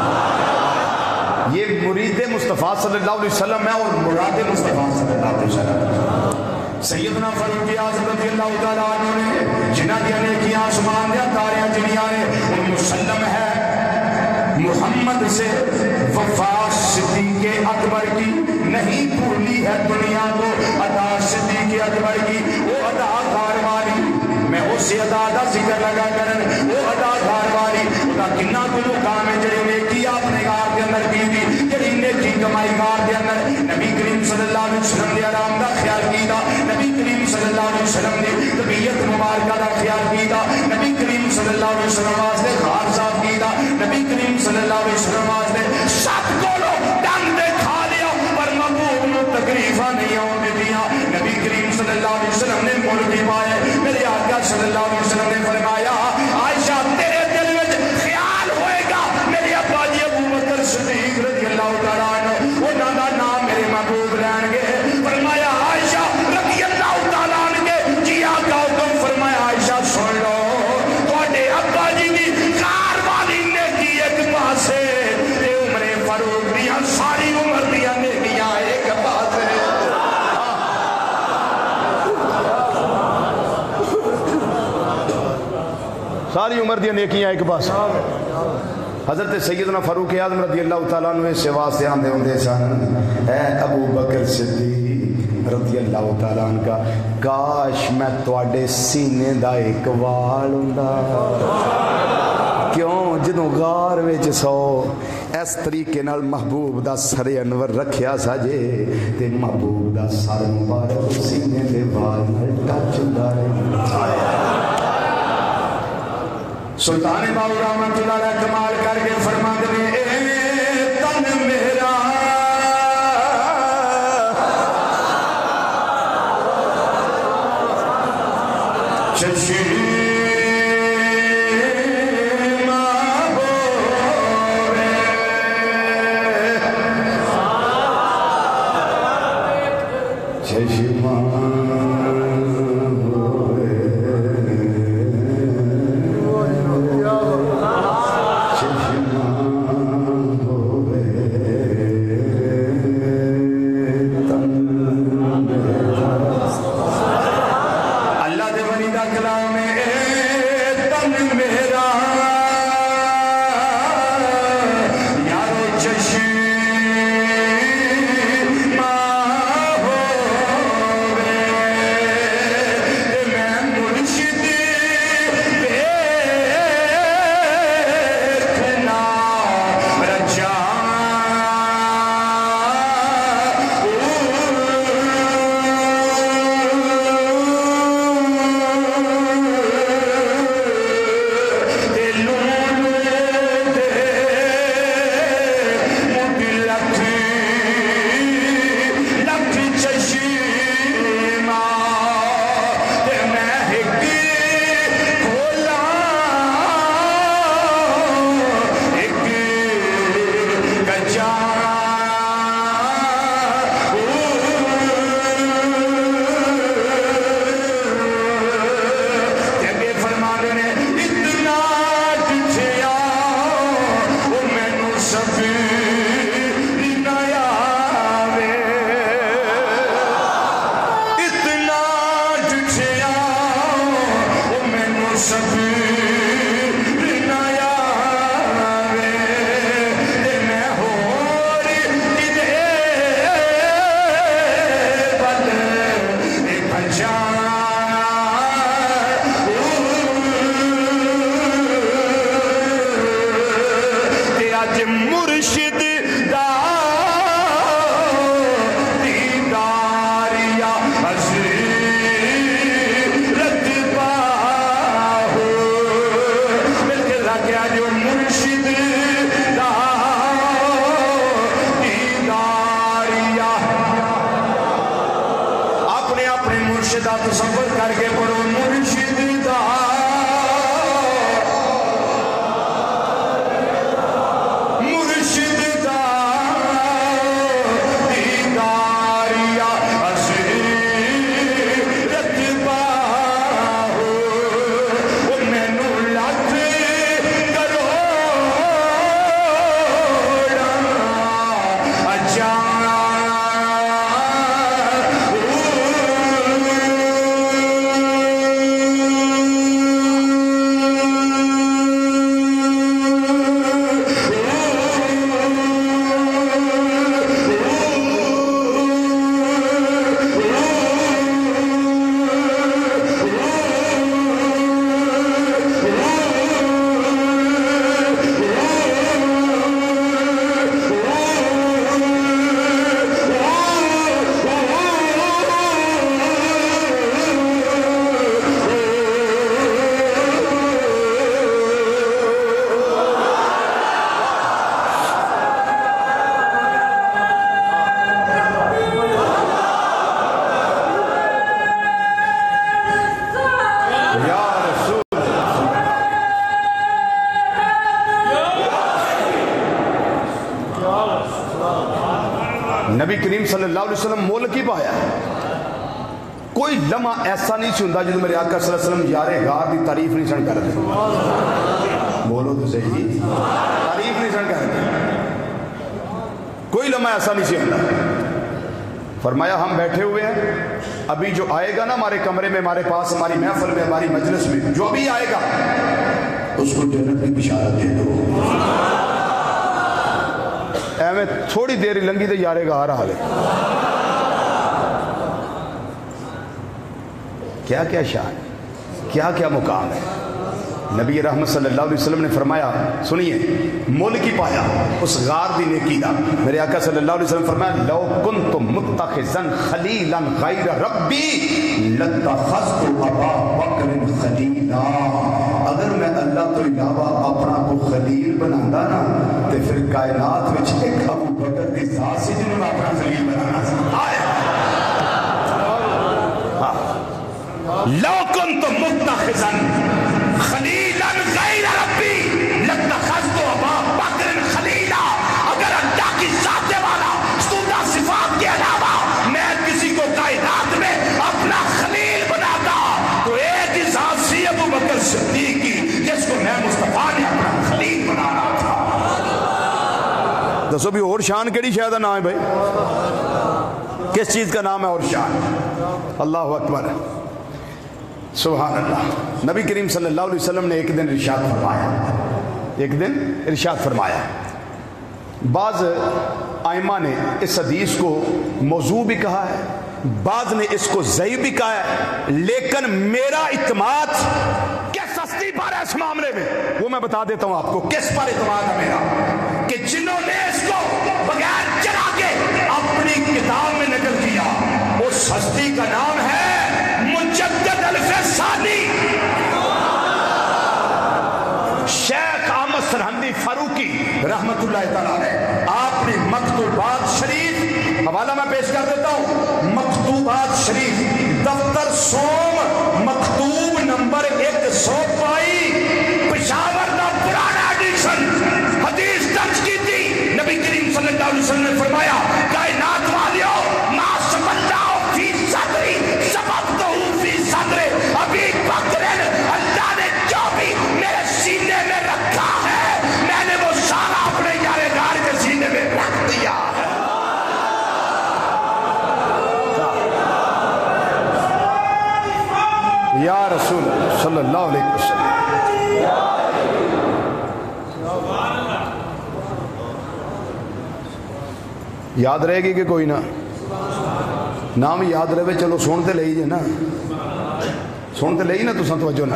یہ مرید مصطفیٰ صلی اللہ علیہ وسلم ہے اور مراد مصطفیٰ صلی اللہ علیہ وسلم سیدنا فاروق اعظم رضی اللہ تعالیٰ عنہ نے جنہ دیا نیکیاں آسمان دیا تاریاں جنیاں نے ان مسلم ہے محمد سے وفا صدیق اکبر کی نہیں بھولی ہے دنیا کو ادا صدیق اکبر کی، وہ ادا کار والی میں اسی ادا دا ذکر لگا کرن، وہ ادا کار والی ادا کنہ کو مقام ہے جڑی نیکی اپنے گار دے اندر کی دی، جڑی نیکی کمائی گار دے اندر نبی کریم صلی اللہ علیہ وسلم دے آرام دا خیال کیتا، نبی کریم صلی اللہ علیہ وسلم نے طبیعت مبارکہ دا خیال کیتا، نبی کریم صلی اللہ علیہ وسلم واسطے خار صاحب کیتا، نبی کریم صلی اللہ علیہ وسلم واسطے سب کولو ڈنگ دے کھا لیا پر محبوب نو تکلیفاں نہیں آن دیاں، نبی کریم صلی اللہ علیہ وسلم نے مول بھی پائے۔ میرے آقا صلی اللہ علیہ وسلم نے فرمایا عائشہ تیرے دل میں خیال ہوئے گا میرے ابا جی ابو بکر صدیق رضی اللہ تعالیٰ عنہ انہاں دا نام میرے محبوب لین گے، فرمایا عائشہ رضی اللہ تعالیٰ عنہ کے جی آقا حکم فرمایا عائشہ سن لو تواڈے ابا جی دی کار والی نیکی ایک پاسے تے عمر فاروق دیاں ساری عمر دیاں نیکیاں ایک پاسے۔ ساری عمر دیا نیکیاں ایک پاس۔ حضرت سیدنا فاروق اعظم رضی اللہ تعالیٰ عنہ سے واسطے آندے ہوندے سن اے ابو بکر صدیق رضی اللہ تعالیٰ عنہ کا کاش میں تواڈے سینے دا ایک وال ہوندا، کیوں جدوں غار وچ سو اس طریقے نال محبوب دا سر انور رکھیا ساجے تے محبوب دا سر مبارک سینے دے وال نال ٹچ ہوندا ہے۔ سلطان باؤ رحمت اللہ علیہ کمال کر کے فرماتے ہیں اے تن میرا چشم نبی کریم صلی اللہ علیہ وسلم مول کی پایا کوئی لمحہ ایسا نہیں چندہ جدو میرے آقا صلی اللہ علیہ وسلم یار غار دی تعریف نہیں سن کر دے بولو تو صحیح تعریف نہیں سن کر دے کوئی لمحہ ایسا نہیں چندہ فرمایا ہم بیٹھے ہوئے ہیں ابھی جو آئے گا نا ہمارے کمرے میں ہمارے پاس ہماری محفل میں ہماری مجلس میں جو ابھی آئے گا اس کو جنت کی بشارت دے دو میں تھوڑی دیر لنگی تو یارے گا آ رہا ہے کیا کیا شان کیا کیا مقام ہے نبی رحمت صلی اللہ علیہ وسلم نے فرمایا سنیے مول کی پایا اس غار دی نیکی دا میرے آقا صلی اللہ علیہ وسلم فرمایا لو کنت متخذا خلیلا غیر ربی لاتخذت ابا بکر خلیلا اگر میں اللہ تو علاوہ اپنا کو خلیل بنانا نا تو پھر کائنات وچ ایک ابو بکر دی ذات سے جنہوں نے اپنا خلیل بنانا لو کنت متخذا خلیلا غیر ربی لاتخذت ابا بکر خلیلا اگر اللہ کی ذات والا سودہ صفات کے علاوہ میں کسی کو قائد دسو بھی اور شان کیڑی شے دا نام ہے بھائی؟ کس چیز کا نام ہے اور شان؟ اللہ اکبر سبحان اللہ۔ نبی کریم صلی اللہ علیہ وسلم نے ایک دن ارشاد فرمایا، بعض ائمہ نے اس حدیث کو موضوع بھی کہا ہے، بعض نے اس کو ضعیف بھی کہا ہے، لیکن میرا اعتماد کس ہستی پر ہے اس معاملے میں وہ میں بتا دیتا ہوں آپ کو کس پر اعتماد ہے میرا، کہ جنہوں نے اس کو بغیر چرا کے اپنی کتاب میں نقل کیا، اس ہستی کا نام ہے مجدد الفسانی، شیخ احمد سرہندی فاروقی رحمت اللہ تعالیٰ علیہ۔ آپ نے مکتوبات شریف، حوالہ میں پیش کر دیتا ہوں، مکتوبات شریف دفتر سوم مکتوب نمبر 122 پشاور کا پرانا ایڈیشن حدیث درج کی تھی۔ نبی کریم صلی اللہ علیہ وسلم نے فرمایا، کائنات والیو ما سبقتہ فی صدری سبقتہ فی صدر ابی بکر، اللہ نے جو بھی میرے سینے میں رکھا ہے میں نے وہ سارا اپنے یار غار کے سینے میں رکھ دیا ہے۔ یا رسول اللہ صلی اللہ علیہ وسلم، یاد رہے گی کہ کوئی نہ نام یاد رہے؟ چلو سنتے لے جی نا، سنتے لے نا، تو توجہ نہ۔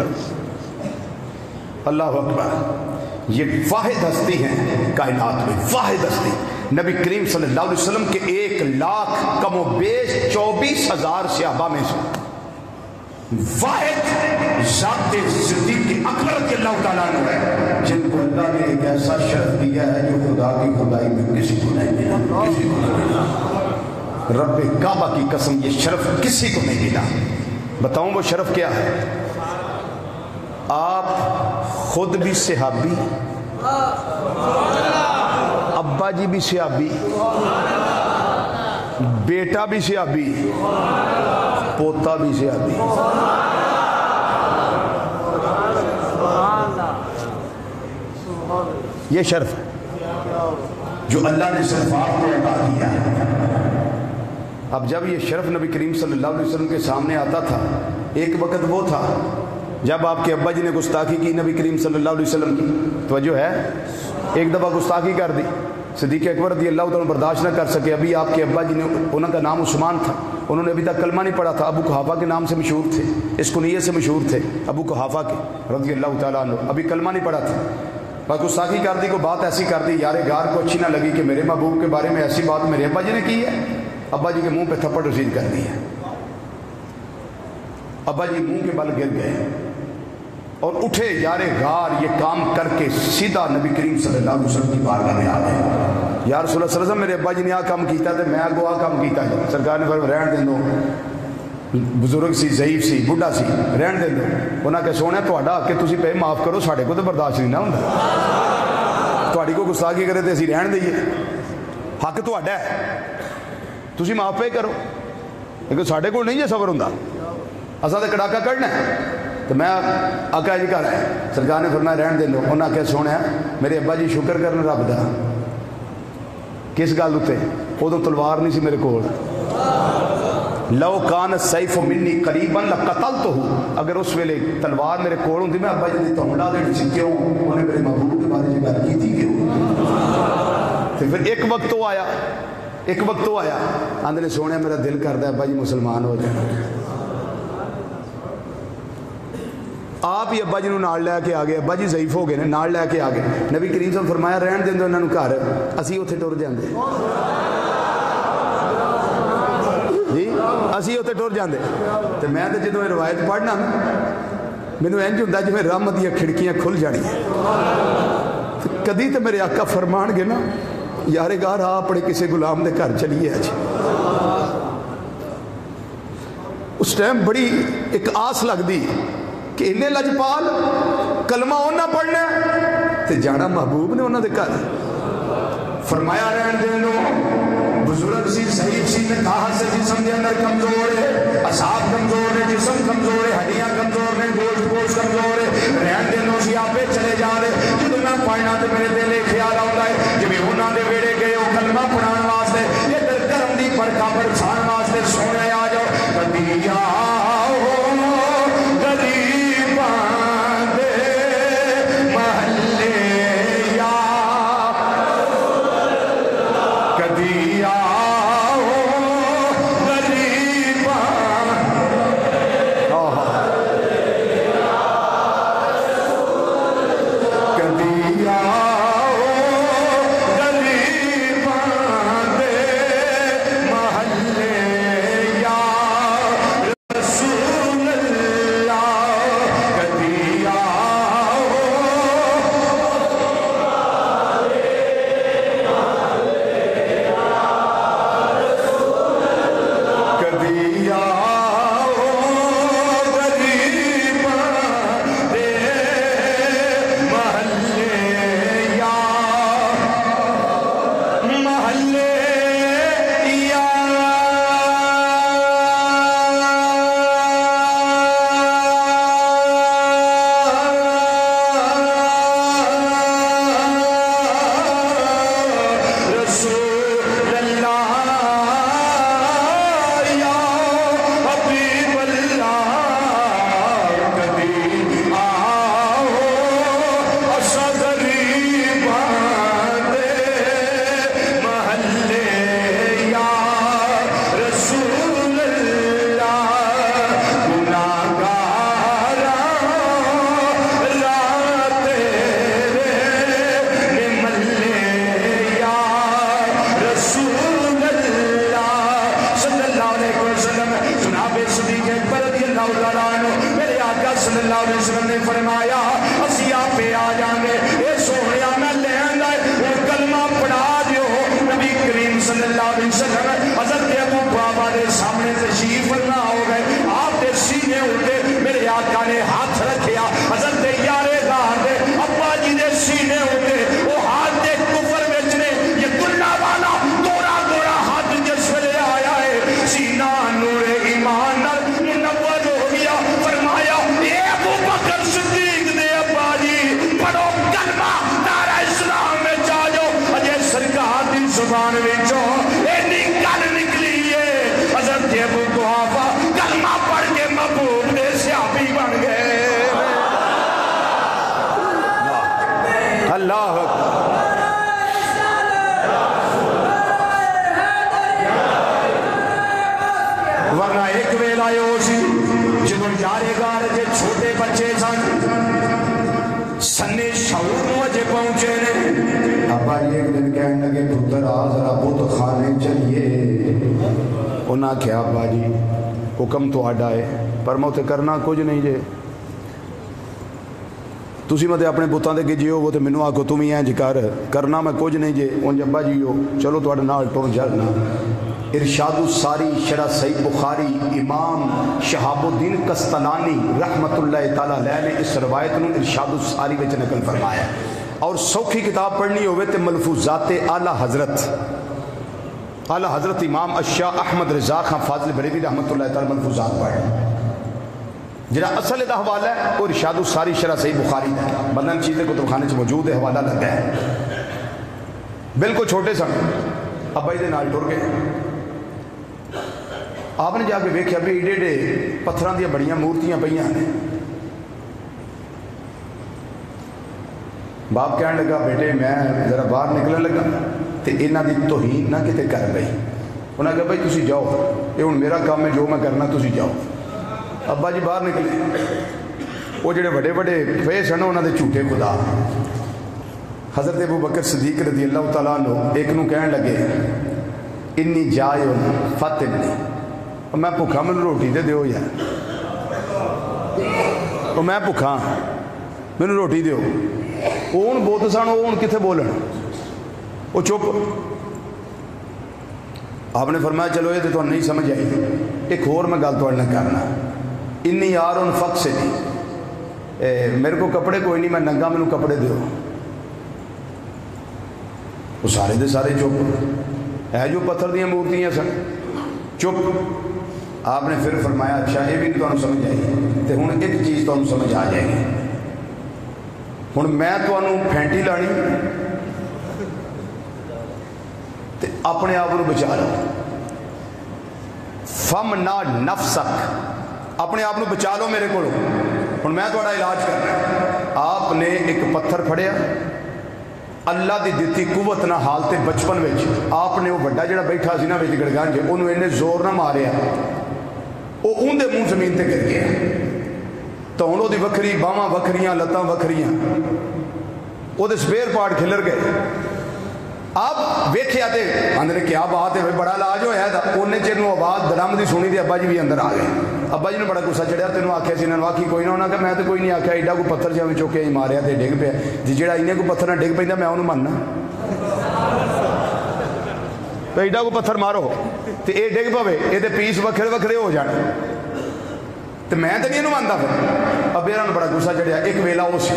اللہ اکبر، یہ واحد ہستی ہیں کائنات میں، واحد ہستی نبی کریم صلی اللہ علیہ وسلم کے 1,00,000 کم و بیش 24,000 صحابہ میں سے واحد ذات صدیق اکبر رضی اللہ تعالیٰ عنہ ہے، جن کو اللہ نے ایک ایسا شرف دیا ہے جو خدا کی خدائی میں کسی کو نہیں ملا، کسی کو نہیں ملا۔ رب کعبہ کی قسم یہ شرف کسی کو نہیں ملا۔ بتاؤں وہ شرف کیا ہے؟ آپ خود بھی صحابی، ابا جی بھی صحابی، بیٹا بھی صحابی، پوتا بھی صحابی۔ یہ شرف ہے جو اللہ نے صرف آپ کو عطا کیا ہے۔ اب جب یہ شرف نبی کریم صلی اللہ علیہ وسلم کے سامنے آتا تھا، ایک وقت وہ تھا جب آپ کے ابا جی نے گستاخی کی نبی کریم صلی اللہ علیہ وسلم کی، توجہ ہے، ایک دفعہ گستاخی کر دی، صدیق اکبر رضی اللہ تعالیٰ برداشت نہ کر سکے۔ ابھی آپ کے ابا جی نے، انہوں کا نام عثمان تھا، انہوں نے ابھی تک کلمہ نہیں پڑھا تھا، ابو قحافہ کے نام سے مشہور تھے، اس کنیت سے مشہور تھے ابو قحافہ کے رضی اللہ تعالیٰ عنہ، ابھی کلمہ نہیں پڑھا تھا، بس گستاخی کر دی، کوئی بات ایسی کر دی یار غار کو اچھی نہ لگی کہ میرے محبوب کے بارے میں ایسی بات میرے ابا جی نے کی ہے، ابا جی کے منہ پہ تھپڑ رسید کر دی ہے، ابا جی منہ کے بل گر گئے اور اٹھے یار غار یہ کام کر کے سیدھا نبی کریم صلی اللہ علیہ وسلم کی بارگاہ میں آ گئے۔ یا رسول اللہ صلی اللہ علیہ وسلم، میرے ابا جی نے آ کام کیتا تھا، میں آگو آ کام کیتا ہے، سرکار نے فرمایا رہن دیں دو، بزرگ سی، ضعیف سی، بڈھا سی، رہن دیں دو۔ انہاں کہ سونے تہاڈا کہ تسی پہ معاف کرو، ساڈے کو تو برداشت نہیں نہ ہوندا، تہاڈی کو گستاخی کرے تے اسی رہن دئیے، حق تہاڈا ہے، تسی معاف پہ کرو، لیکن ساڈے کو نہیں جے صبر ہوندا، اساں تے کڑاکا کڈنا ہے۔ تو میں آقا جی گھر آیا، سرکار نے فرمایا رہن دے لو۔ انہاں کہ سونے میرے ابا جی شکر کرن رب دا، کس گل اتے؟ ادو تلوار نہیں سی میرے کول، لو کان السیف منی قریبا لقتلتہ، اگر اس ویلے تلوار میرے کول ہوندی میں ابا جی نے تو لا دینی سی، کیوں؟ انہیں میرے محبوب کے بارے میں گل کی تھی، کیوں؟ تو پھر ایک وقت تو آیا، ایک وقت تو آیا، آندے نے سونے میرا دل کردا ہے ابا جی مسلمان ہو جائے۔ آپ ہی ابا جی نو نال لے کے آ گئے، ابا جی ضعیف ہو گئے نے، نال لے کے آ گئے، نبی کریم صلی اللہ علیہ وسلم فرمایا رہن دیں انہاں نو گھر، اسی اوتھے ٹر جاندے جی، اسی اوتھے ٹر جاندے۔ تے میں تے جدوں یہ روایت پڑھنا مینوں انج ہوندا جویں رحمت دیاں کھڑکیاں کھل جانیاں۔ کدی تے میرے آقا فرمان گے نا یار گار آ اپنے کسی غلام دے گھر چلیے اج، اس ٹائم بڑی ایک آس لگدی کہ انہیں لجپال کلمہ انہاں پڑھنا تے جانا محبوب نے انہاں دے گھر۔ فرمایا رہن دے لو، بزرگ سی، ضعیف سی، نکاح سے جسم کے اندر کمزور ہے، اصحاب کمزور ہے، جسم کمزور ہے، ہڈیاں کمزور ہیں، گوشت گوشت کمزور ہے، رہن دے لو سی آپے چلے جا رہے، جدوں میں پڑھنا تے میرے دل خیال آتا ہے جی انہاں دے ویڑے گئے کبھی آؤ غریباں دے محلے یا محلے یا میرے آقا صلی اللہ علیہ وسلم نے فرمایا اسی آپ پہ آ جانے اے سوہنیا میں لے آنگا وہ کلمہ پڑھا دیو نبی کریم صلی اللہ علیہ وسلم حضرت ابو بابا دے سامنے تشریف فرما ہو گئے آپ دے سینے ہوتے میرے آقا نے ہاتھ رکھیا حضرت یارے گاہ دے ابا جی دے سینے ہوتے وہ ہاتھ دے کفر بیچنے یہ گناہ والا گورا گورا ہاتھ جس ویلے آیا ہے سینہ نور ایمان منور ہو گیا فرمایا اے ابو بکر صدیق دے ابا جی پڑھو کلمہ نعرہ اسلام میں جا جاؤ اجے سرکار دی زبان وچوں اینی گل نکلی ہے حضرت ابو قحافہ کلمہ پڑھ کے محبوب دے صحابی بن گئے اللہ ورنہ ایک ویلا ہو سی جدوں یارے گار جے چھوٹے بچے سن سنے شعور مجھے پہنچے نے ابا ایک دن کہنے لگے پتر آ ذرا بت خانے چلیے انہاں کیا ابا جی حکم تو آڈا ہے پر میں تے کرنا کچھ نہیں جے تسی متے اپنے بتاں دے گجیو وہ تے مینوں آکھو تم ہی انج کرنا میں کچھ نہیں جے اونج ابا جی ہو چلو تواڈے نال ٹر جلنا ارشاد الساری شرح صحیح بخاری امام شہاب الدین قسطلانی رحمت اللہ تعالیٰ علیہ نے اس روایت نو ارشاد الساری وچ نقل فرمایا اور سوکھی کتاب پڑھنی ہوئے تے ملفوظات اعلیٰ حضرت امام اشاہ احمد رضا خان فاضل بریلوی رحمت اللہ تعالیٰ ملفوظات پڑھ جڑا اصل دا حوالہ ہے وہ ارشاد الساری شرح صحیح بخاری ہے بدن چیزیں کتب خانے سے موجود ہے حوالہ لگا ہے بالکل چھوٹے سن ابا جی دے نال ٹر گئے آپ نے جا کے ویکھیا بھی ایڈے ایڈے پتھراں دیا بڑیاں مورتیاں پئیاں نے باپ کہنے لگا بیٹے میں ذرا باہر نکلنے لگا تے انہاں دی توہین نہ کتے کر گئی انہاں کہا بھائی تسی جاؤ یہ ہن میرا کام ہے جو میں کرنا تسی جاؤ ابا جی باہر نکلے وہ جڑے بڑے بڑے پے سن انہاں دے جھوٹے خدا حضرت ابو بکر صدیق رضی اللہ تعالیٰ عنہ ایک نو کہنے لگے انی جائے فاتبنی میں بھوکھا مینوں روٹی دے دیو یار تو میں بھوکھا مینوں روٹی دیو وہ ہن بہت سن وہ ہن کتنے بولن وہ چپ آپ نے فرمایا چلو یہ تو تمہیں نہیں سمجھ آئی ایک اور میں گل تھوڑے نال کرنا انی یار ان فق سے نہیں میرے کو کپڑے کوئی نہیں میں ننگا مینوں کپڑے دیو وہ سارے دے سارے چپ ہے جو پتھر دیا مورتیاں سن چپ آپ نے پھر فرمایا اچھا یہ بھی تمہیں سمجھ آئی تو ہوں ایک چیز تمہیں سمجھ آ جائے گی ہوں میں تمہیں پھینٹی لانی تے اپنے آپ کو بچا لو فمنا نفسک اپنے آپ کو بچا لو میرے کو ہوں میں تھوڑا علاج کرنا آپ نے ایک پتھر پھڑیا اللہ دی دیتی قوت نہ حالتے بچپن وچ آپ نے وہ بڑا جڑا بیٹھا سی نا وچ گڑگان جے انہوں انہیں زور نہ ماریا وہ اون دے منہ زمین تے گر گیا تو ہن دی وکھری باواں وکھریاں لتاں وکھریاں وہ دے سپیر پارٹ کھلر گئے آپ ویکھیا تے اندر کیا بات ہے بڑا علاج ہویا تھا اونے چیر نو آواز درم دی سنی تے ابا جی بھی اندر آ گئے ابا جی نے بڑا غصہ چڑھیا تینوں آکھیا سی انہاں واقعی کوئی نہ ہونا کہ میں تے کوئی نہیں آکھیا ایڈا کوئی پتھر جاویں چوکے ماریا تے ڈگ پیا جی جڑا اینے کوئی پتھر نہ ڈگ پیندا میں اونوں مننا تو ایڈا کو پتھر مارو تو یہ ڈگ پوے یہ پیس وکھرے وکھرے ہو جانے تو میں تو نہیں مانتا پھر اب میرا بڑا غصہ چڑھیا ایک ویلا اس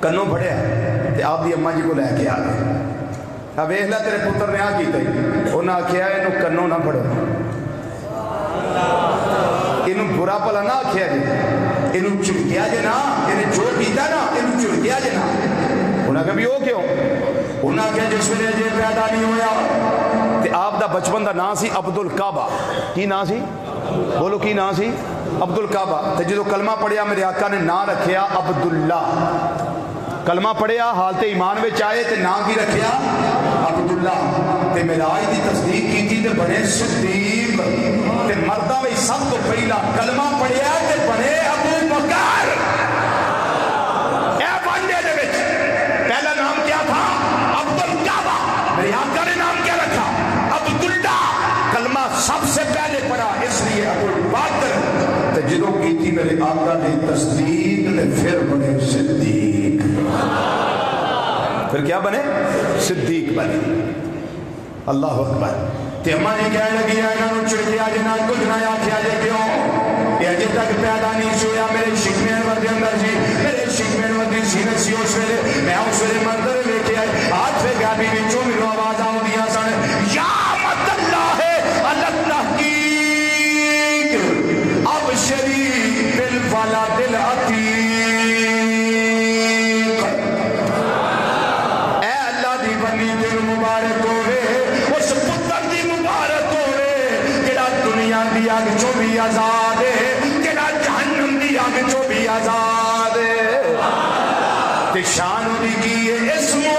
کنوں پھڑیا تو آپ کی اما جی کو لے کے آ گئے اب ویخ لا تیرے پتر نے آ کیتا انہیں آخیا یہ کنوں نہ پھڑو یہ برا پلا نہ آخیا جی یہ چڑکیا جی نا یہ جو کیتا نا یہ چڑکیا جی نا انہیں کہا بھی وہ کیوں انہیں آخیا جس ویلے اجے پیدا نہیں ہویا تو آپ دا بچپن دا نام سی عبد الکعبہ کی نام سی بولو کی نام سی عبد الکعبہ تو جدو کلمہ پڑھیا میرے آقا نے نام رکھیا عبداللہ کلمہ پڑھیا حالت ایمان میں آئے تو نام کی رکھیا عبداللہ تے معراج دی تصدیق کی تھی تے بنے صدیق تے مردہ میں سب تو پہلا کلمہ پڑھیا تے بنے ابو بکر اے بندے دے وچ پہلا نام کیا تھا عبدالکعبہ میرے آقا نے نام کیا رکھا عبداللہ کلمہ سب سے پہلے پڑھا اس لیے ابو بکر تے جدوں کی تھی میرے آقا نے تصدیق تے پھر بنے صدیق پھر کیا بنے صدیق بنے اللہ اکبر تے اما جی کہنے لگی انہاں نوں چڑکیا جنا کچھ نہ آکھیا جے کیوں یہ اجے تک پیدا نہیں ہویا میرے شکمین ودے اندر جی میرے شکمین ودی سینے سی اس ویلے میں اس ویلے منظر لے کے آئے ہاتھ پہ گابی وچوں میرے آواز آوندیاں سن یا مت اللہ تحقیق اب شریف بالفلا دل عتیق اے اللہ دی بنی دل مبارک ہوئے اس پتر دی مبارک ہوئے جڑا دنیا دی آگ چو بھی آزاد ہے جڑا جہنم دی آگ چو بھی آزاد ہے تے شان دی کی اسمہ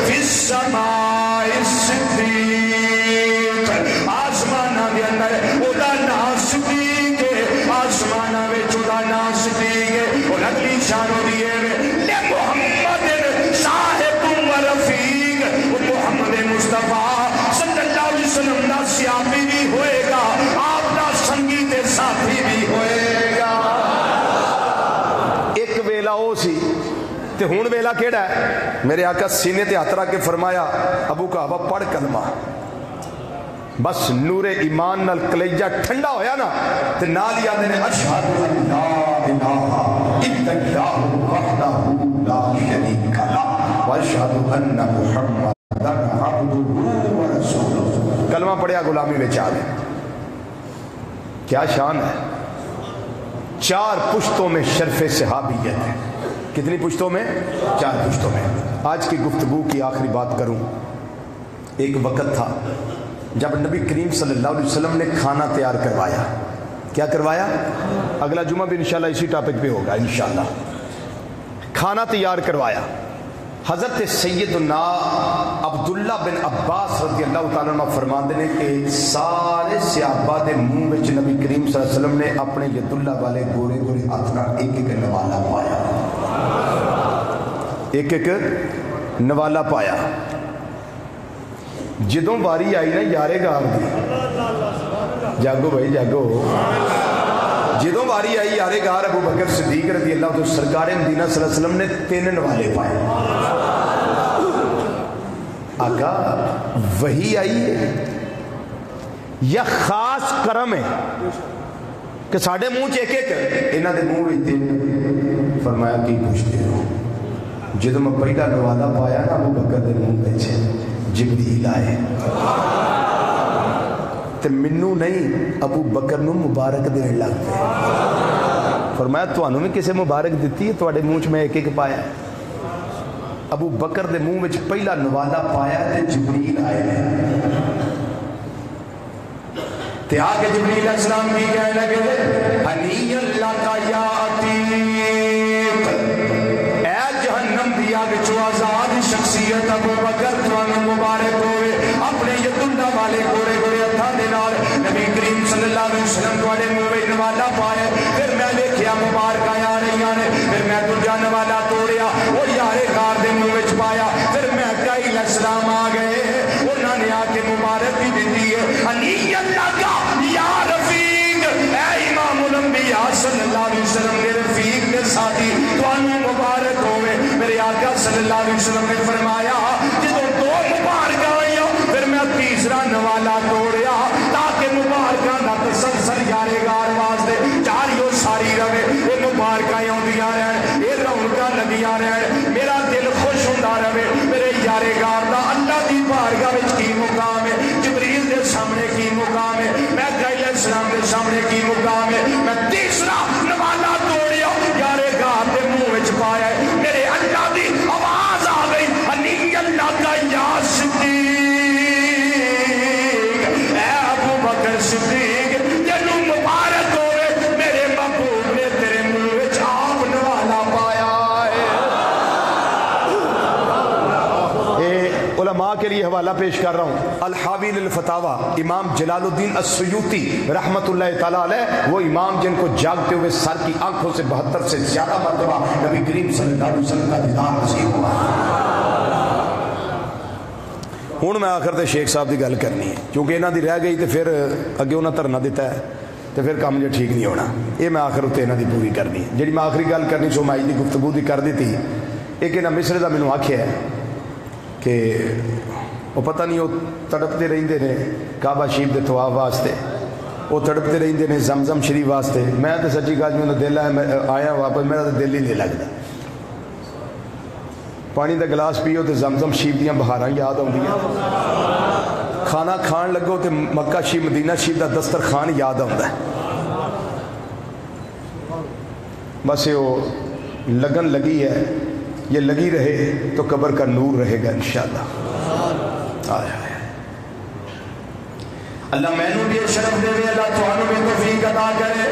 فی السماء الصدیق آسمانہ دے اندر اودا نام صدیق ہے آسمانہ وچ اودا نام صدیق ہے اور اگلی شان دی ہے لے محمد صاحب و رفیق محمد مصطفیٰ صلی اللہ علیہ وسلم دا سیابی بھی ہوئے گا آپ دا سنگی تے ساتھی بھی ہوئے گا ایک ویلا ہو سی تے ہون ویلا کیڑا ہے میرے آقا سینے تے ہاتھ رکھ کے فرمایا ابو کعبہ پڑھ کلمہ بس نور ایمان نال کلیجہ ٹھنڈا ہویا نا تے نال ہی آدھے نے اشہد ان لا الہ الا اللہ وحدہ لا شریک لہ واشہد ان محمدا عبدہ ورسولہ کلمہ پڑھیا غلامی میں چاہ گئے کیا شان ہے 4 پشتوں میں شرف صحابیت ہے کتنی پشتوں میں 4 پشتوں میں آج کی گفتگو کی آخری بات کروں ایک وقت تھا جب نبی کریم صلی اللہ علیہ وسلم نے کھانا تیار کروایا کیا کروایا اگلا جمعہ بھی انشاءاللہ اسی ٹاپک پہ ہوگا انشاءاللہ کھانا تیار کروایا حضرت سیدنا عبداللہ بن عباس رضی اللہ تعالیٰ عنہ فرماندے نے کہ سارے صحابہ دے منہ وچ نبی کریم صلی اللہ علیہ وسلم نے اپنے ید اللہ والے گورے گورے ہاتھ نال ایک ایک نوالا پایا ایک ایک نوالا پایا جدوں باری آئی نا یارے گار دی جاگو بھائی جاگو جدوں باری آئی یارے گار ابو بکر صدیق رضی اللہ عنہ سرکار مدینہ صلی اللہ علیہ وسلم نے 3 نوالے پائے آقا وہی آئی ہے یا خاص کرم ہے کہ ساڑھے منہ ایک ایک انہاں دے منہ وچ 3 فرمایا کی پوچھتے ہو جدوں میں پہلا نوالا پایا نا ابو بکر دے منہ وچ جبریل آئے تے منو نہیں ابو بکر نو مبارک دین لگ گئے فرمایا تانوں بھی کسے مبارک دتی ہے تواڈے منہ وچ میں ایک ایک پایا ابو بکر دے منہ وچ پہلا نوالا پایا تے جبریل آئے تے آگے جبریل علیہ السلام بھی کہنے لگے انی اللہ کا یا عتیق اے جہنم دیا وچوں آزاد شخصیت ابو بکر تانوں مبارک ہوئے اپنے ید اللہ والے گورے گورے ہتھاں دے نال نبی کریم صلی اللہ علیہ وسلم تواڈے منہ وچ نوالا پایا پھر میں دیکھیا مبارکاں آ رہیاں نے پھر میں دوجا نوالا توڑیا او یارے غار دے منہ وچ پایا پھر میں علیہ السلام آ گئے انہاں نے آ کے مبارک بھی دتی ہے علی اللہ کا یا رفیق اے امام الانبیاء صلی اللہ علیہ وسلم میرے رفیق کے ساتھی تانوں مبارک ہوئے میرے آقا صلی اللہ علیہ وسلم نے فرمایا جدوں نوالا توڑیا تاکہ مبارکاں دا تسلسل یارے گار واسطے جاریو ساری رہے، یہ مبارکاں آؤندیاں رہن، یہ رونقاں لگیاں رہن، میرا دل خوش ہوندا رہے۔ میرے یارے گار دا اللہ دی بارگاہ وچ کی مقام ہے، جبریل دے سامنے کی مقام ہے، میکائیل علیہ السلام دے سامنے کی مقام ہے۔ میں تیسرا نوالا توڑیا یارے گار دے منہ وچ پایا ہے، میرے اللہ دی آواز آ گئی، انی اللہ کا یا صدیق، اے ابو بکر صدیق، تینوں مبارک ہوئے، میرے محبوب نے تیرے منہ وچ آپ نوالا پایا ہے۔ علماء کے لیے حوالہ پیش کر رہا ہوں، الحاوی للفتاوی، امام جلال الدین السیوطی رحمت اللہ تعالیٰ علیہ، وہ امام جن کو جاگتے ہوئے سر کی آنکھوں سے 72 سے زیادہ مرتبہ نبی کریم صلی اللہ علیہ وسلم کا دیدار نصیب ہوا۔ ہوں میں آخر تے شیخ صاحب کی گل کرنی ہے، کیونکہ انہوں دی رہ گئی تو پھر اگے انہوں دھرنا دیتا ہے تو پھر کام جو ٹھیک نہیں ہونا، یہ میں آخر اتنے انہوں دی پوری کرنی ہے۔ جی میں آخری گل کرنی سو میں دی گفتگو دی کر دیتی، ایک انہیں مصر دا مینوں آکھیا ہے کہ وہ پتہ نہیں وہ تڑپتے رہندے نے کعبہ شریف دے طواف واسطے، وہ تڑپتے رہندے نے زمزم شریف واسطے۔ میں تو سچی گل میرا دل آیا واپس، میرا تو دل ہی نہیں لگتا۔ پانی دا گلاس پیو تو زمزم شریف دیاں بہاراں یاد آؤندیاں، کھانا کھان لگو تو مکہ شریف مدینہ شریف دا دسترخوان یاد آتا ہے۔ بس یہ لگن لگی ہے، یہ لگی رہے تو قبر کا نور رہے گا انشاءاللہ۔ اللہ میں نے بھی شرف دے دے، اللہ توانوں میں توفیق عطا کرے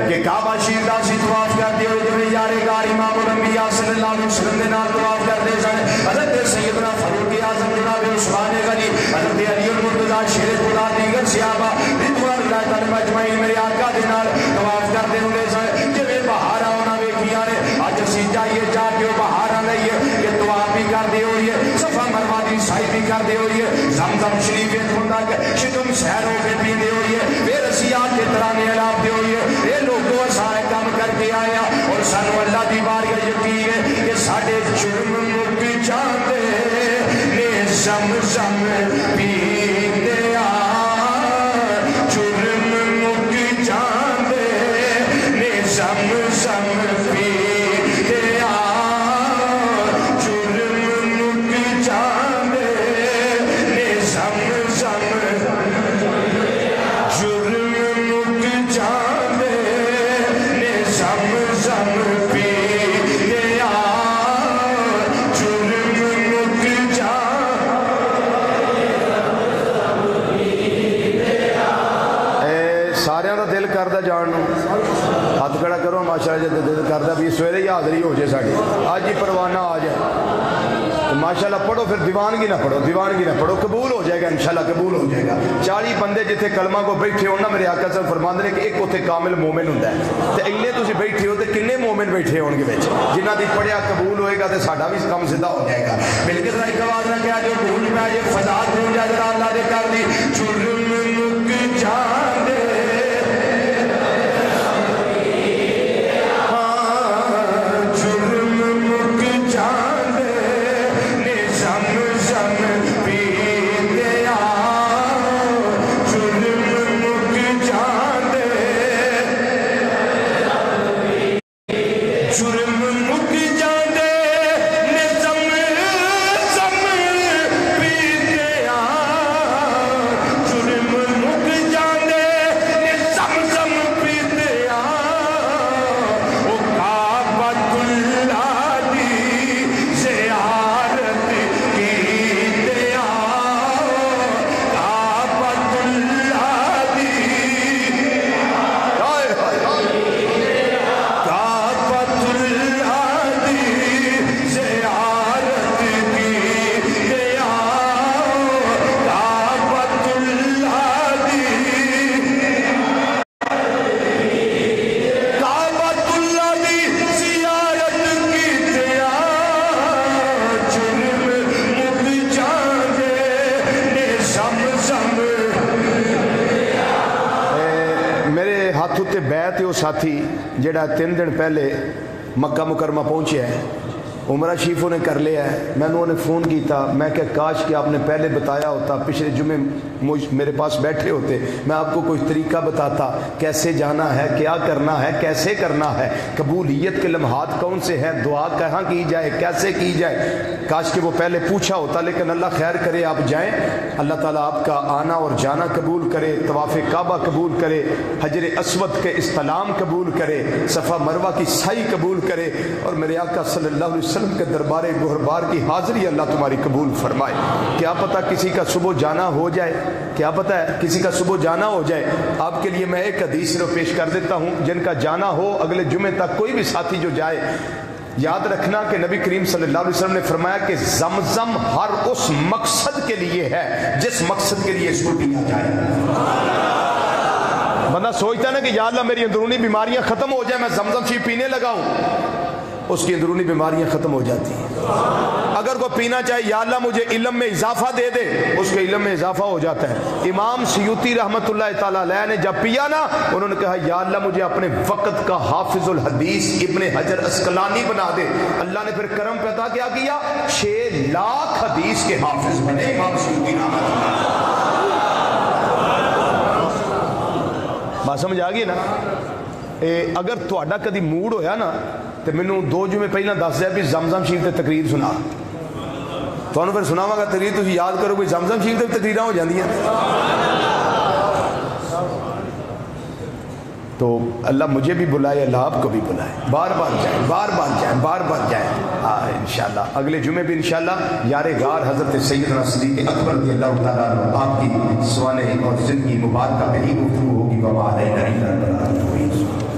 کہ کعبہ شریف دا سی طواف کرتے ہوئے جو یارے گار امام الانبیاء صلی اللہ علیہ وسلم نے نال طواف کرتے سن، حضرت سیدنا فاروق اعظم جناب عثمان غنی، حضرت علی المرتضیٰ شیر خدا دیگر صحابہ رضوان اللہ تعالی اجمعین میرے آقا دے نال طواف کرتے ہوئے سن۔ جویں بہاراں انہاں ویکھیاں نے، اج اسی جائیے جا کے بہاراں لئیے کہ طواف بھی کردے ہوئیے، صفا مروا دی سعی بھی کردے ہوئیے، زمزم شریف ہوندا کہ شتم سیر ہو کے پیندے ہوئیے، پھر اسی آ کے ترانے الاپتے ہوئیے۔ یہ لوگوں سارے کام کر کے آیا اور سانو اللہ دی بارگاہ یقین ہے کہ ساڈے جرم مک جاندے نے زمزم پیندے آ، جرم مک جاندے نے زمزم پیندے آ، جرم مک جاندے نے زمزم، جرم مک جاندے نے زمزم پیندے آ، جرم مک جاندے۔ سارے دا دل کردا جان نو، ہاتھ کھڑا کرو ماشاءاللہ، جے دل کردا بھی سویرے ہی حاضری ہو جائے ساڈی، اج ہی پروانہ آ جائے تو ماشاءاللہ پڑھو، پھر دیوانگی نہ پڑھو، دیوانگی نہ پڑھو، قبول ہو جائے گا انشاءاللہ، قبول ہو جائے گا۔ 40 بندے جتھے کلمہ کو بیٹھے ہو نا، میرے آقا صاحب فرماندے نے کہ ایک اتنے کامل مومن ہوندا ہے، تے اینے تسی بیٹھے ہو تے کنے مومن بیٹھے ہون گے وچ، جنہاں دی پڑھیا قبول ہوئے گا تے ساڈا بھی کام سیدھا ہو جائے گا۔ مل کے ذرا ایک آواز نہ کہا جو بھول میں یہ فضا گونج جائے ذرا اللہ دے کر دی، جرم مک جاندے، ساتھی جڑا 3 دن پہلے مکہ مکرمہ پہنچیا ہے، عمرہ شریفوں نے کر لیا ہے. میں انہوں نے فون کیتا, میں کہ کاش کہ آپ نے پہلے بتایا ہوتا, پچھلے جمعے میرے پاس بیٹھے ہوتے, میں آپ کو کوئی طریقہ بتاتا کیسے جانا ہے, کیا کرنا ہے, کیسے کرنا ہے, قبولیت کے لمحات کون سے ہیں, دعا کہاں کی جائے, کیسے کی جائے. کاش کہ وہ پہلے پوچھا ہوتا. لیکن اللہ خیر کرے آپ جائیں, اللہ تعالیٰ آپ کا آنا اور جانا قبول کرے, طواف کعبہ قبول کرے, حجر اسود کے استلام قبول کرے, صفا مروہ کی سعی قبول کرے, اور میرے آقا صلی اللہ علیہ وسلم کے دربار گہربار کی حاضری اللہ تمہاری قبول فرمائے. کیا پتہ کسی کا صبح جانا ہو جائے, کیا پتہ ہے کسی کا صبح جانا ہو جائے. آپ کے لیے میں ایک حدیث صرف پیش کر دیتا ہوں, جن کا جانا ہو اگلے جمعے تک, کوئی بھی ساتھی جو جائے, یاد رکھنا کہ نبی کریم صلی اللہ علیہ وسلم نے فرمایا کہ زمزم ہر اس مقصد کے لیے ہے جس مقصد کے لیے اس کو پیا جائے. بندہ سوچتا ہے نا کہ یا اللہ میری اندرونی بیماریاں ختم ہو جائیں, میں زمزم شریف پینے لگا ہوں, اس کی اندرونی بیماریاں ختم ہو جاتی ہیں. اگر کوئی پینا چاہے یا اللہ مجھے علم میں اضافہ دے دے, اس کے علم میں اضافہ ہو جاتا ہے. امام سیوطی رحمۃ اللہ تعالیٰ علیہ نے جب پیا نا, انہوں نے کہا یا اللہ مجھے اپنے وقت کا حافظ الحدیث ابن حجر اسقلانی بنا دے. اللہ نے پھر کرم پیدا کیا 6 لاکھ حدیث کے حافظ بنے امام سیوطی رحمۃ اللہ. بات سمجھ آ گئی نا. اگر تہاڈا کدی موڈ ہویا نا تو مینوں 2 جمعے پہلے دس دیا بھی زمزم شریف تے تقریر سنا, تھانوں پھر سناواں گا تقریر, تسی یاد کرو کوئی زمزم شریف تے تقریراں ہو جاندیاں. تو اللہ مجھے بھی بلائے, اللہ آپ کو بھی بلائے, بار بار جائیں, بار بار جائیں, بار بار جائیں. انشاءاللہ اگلے جمعے بھی انشاءاللہ یار غار حضرت سیدنا صدیق اکبر رضی اللہ تعالیٰ عنہ آپ کی سوانح اور زندگی مبارکہ پہ ہی گفتگو ہوگی. وما علینا الا البلاغ.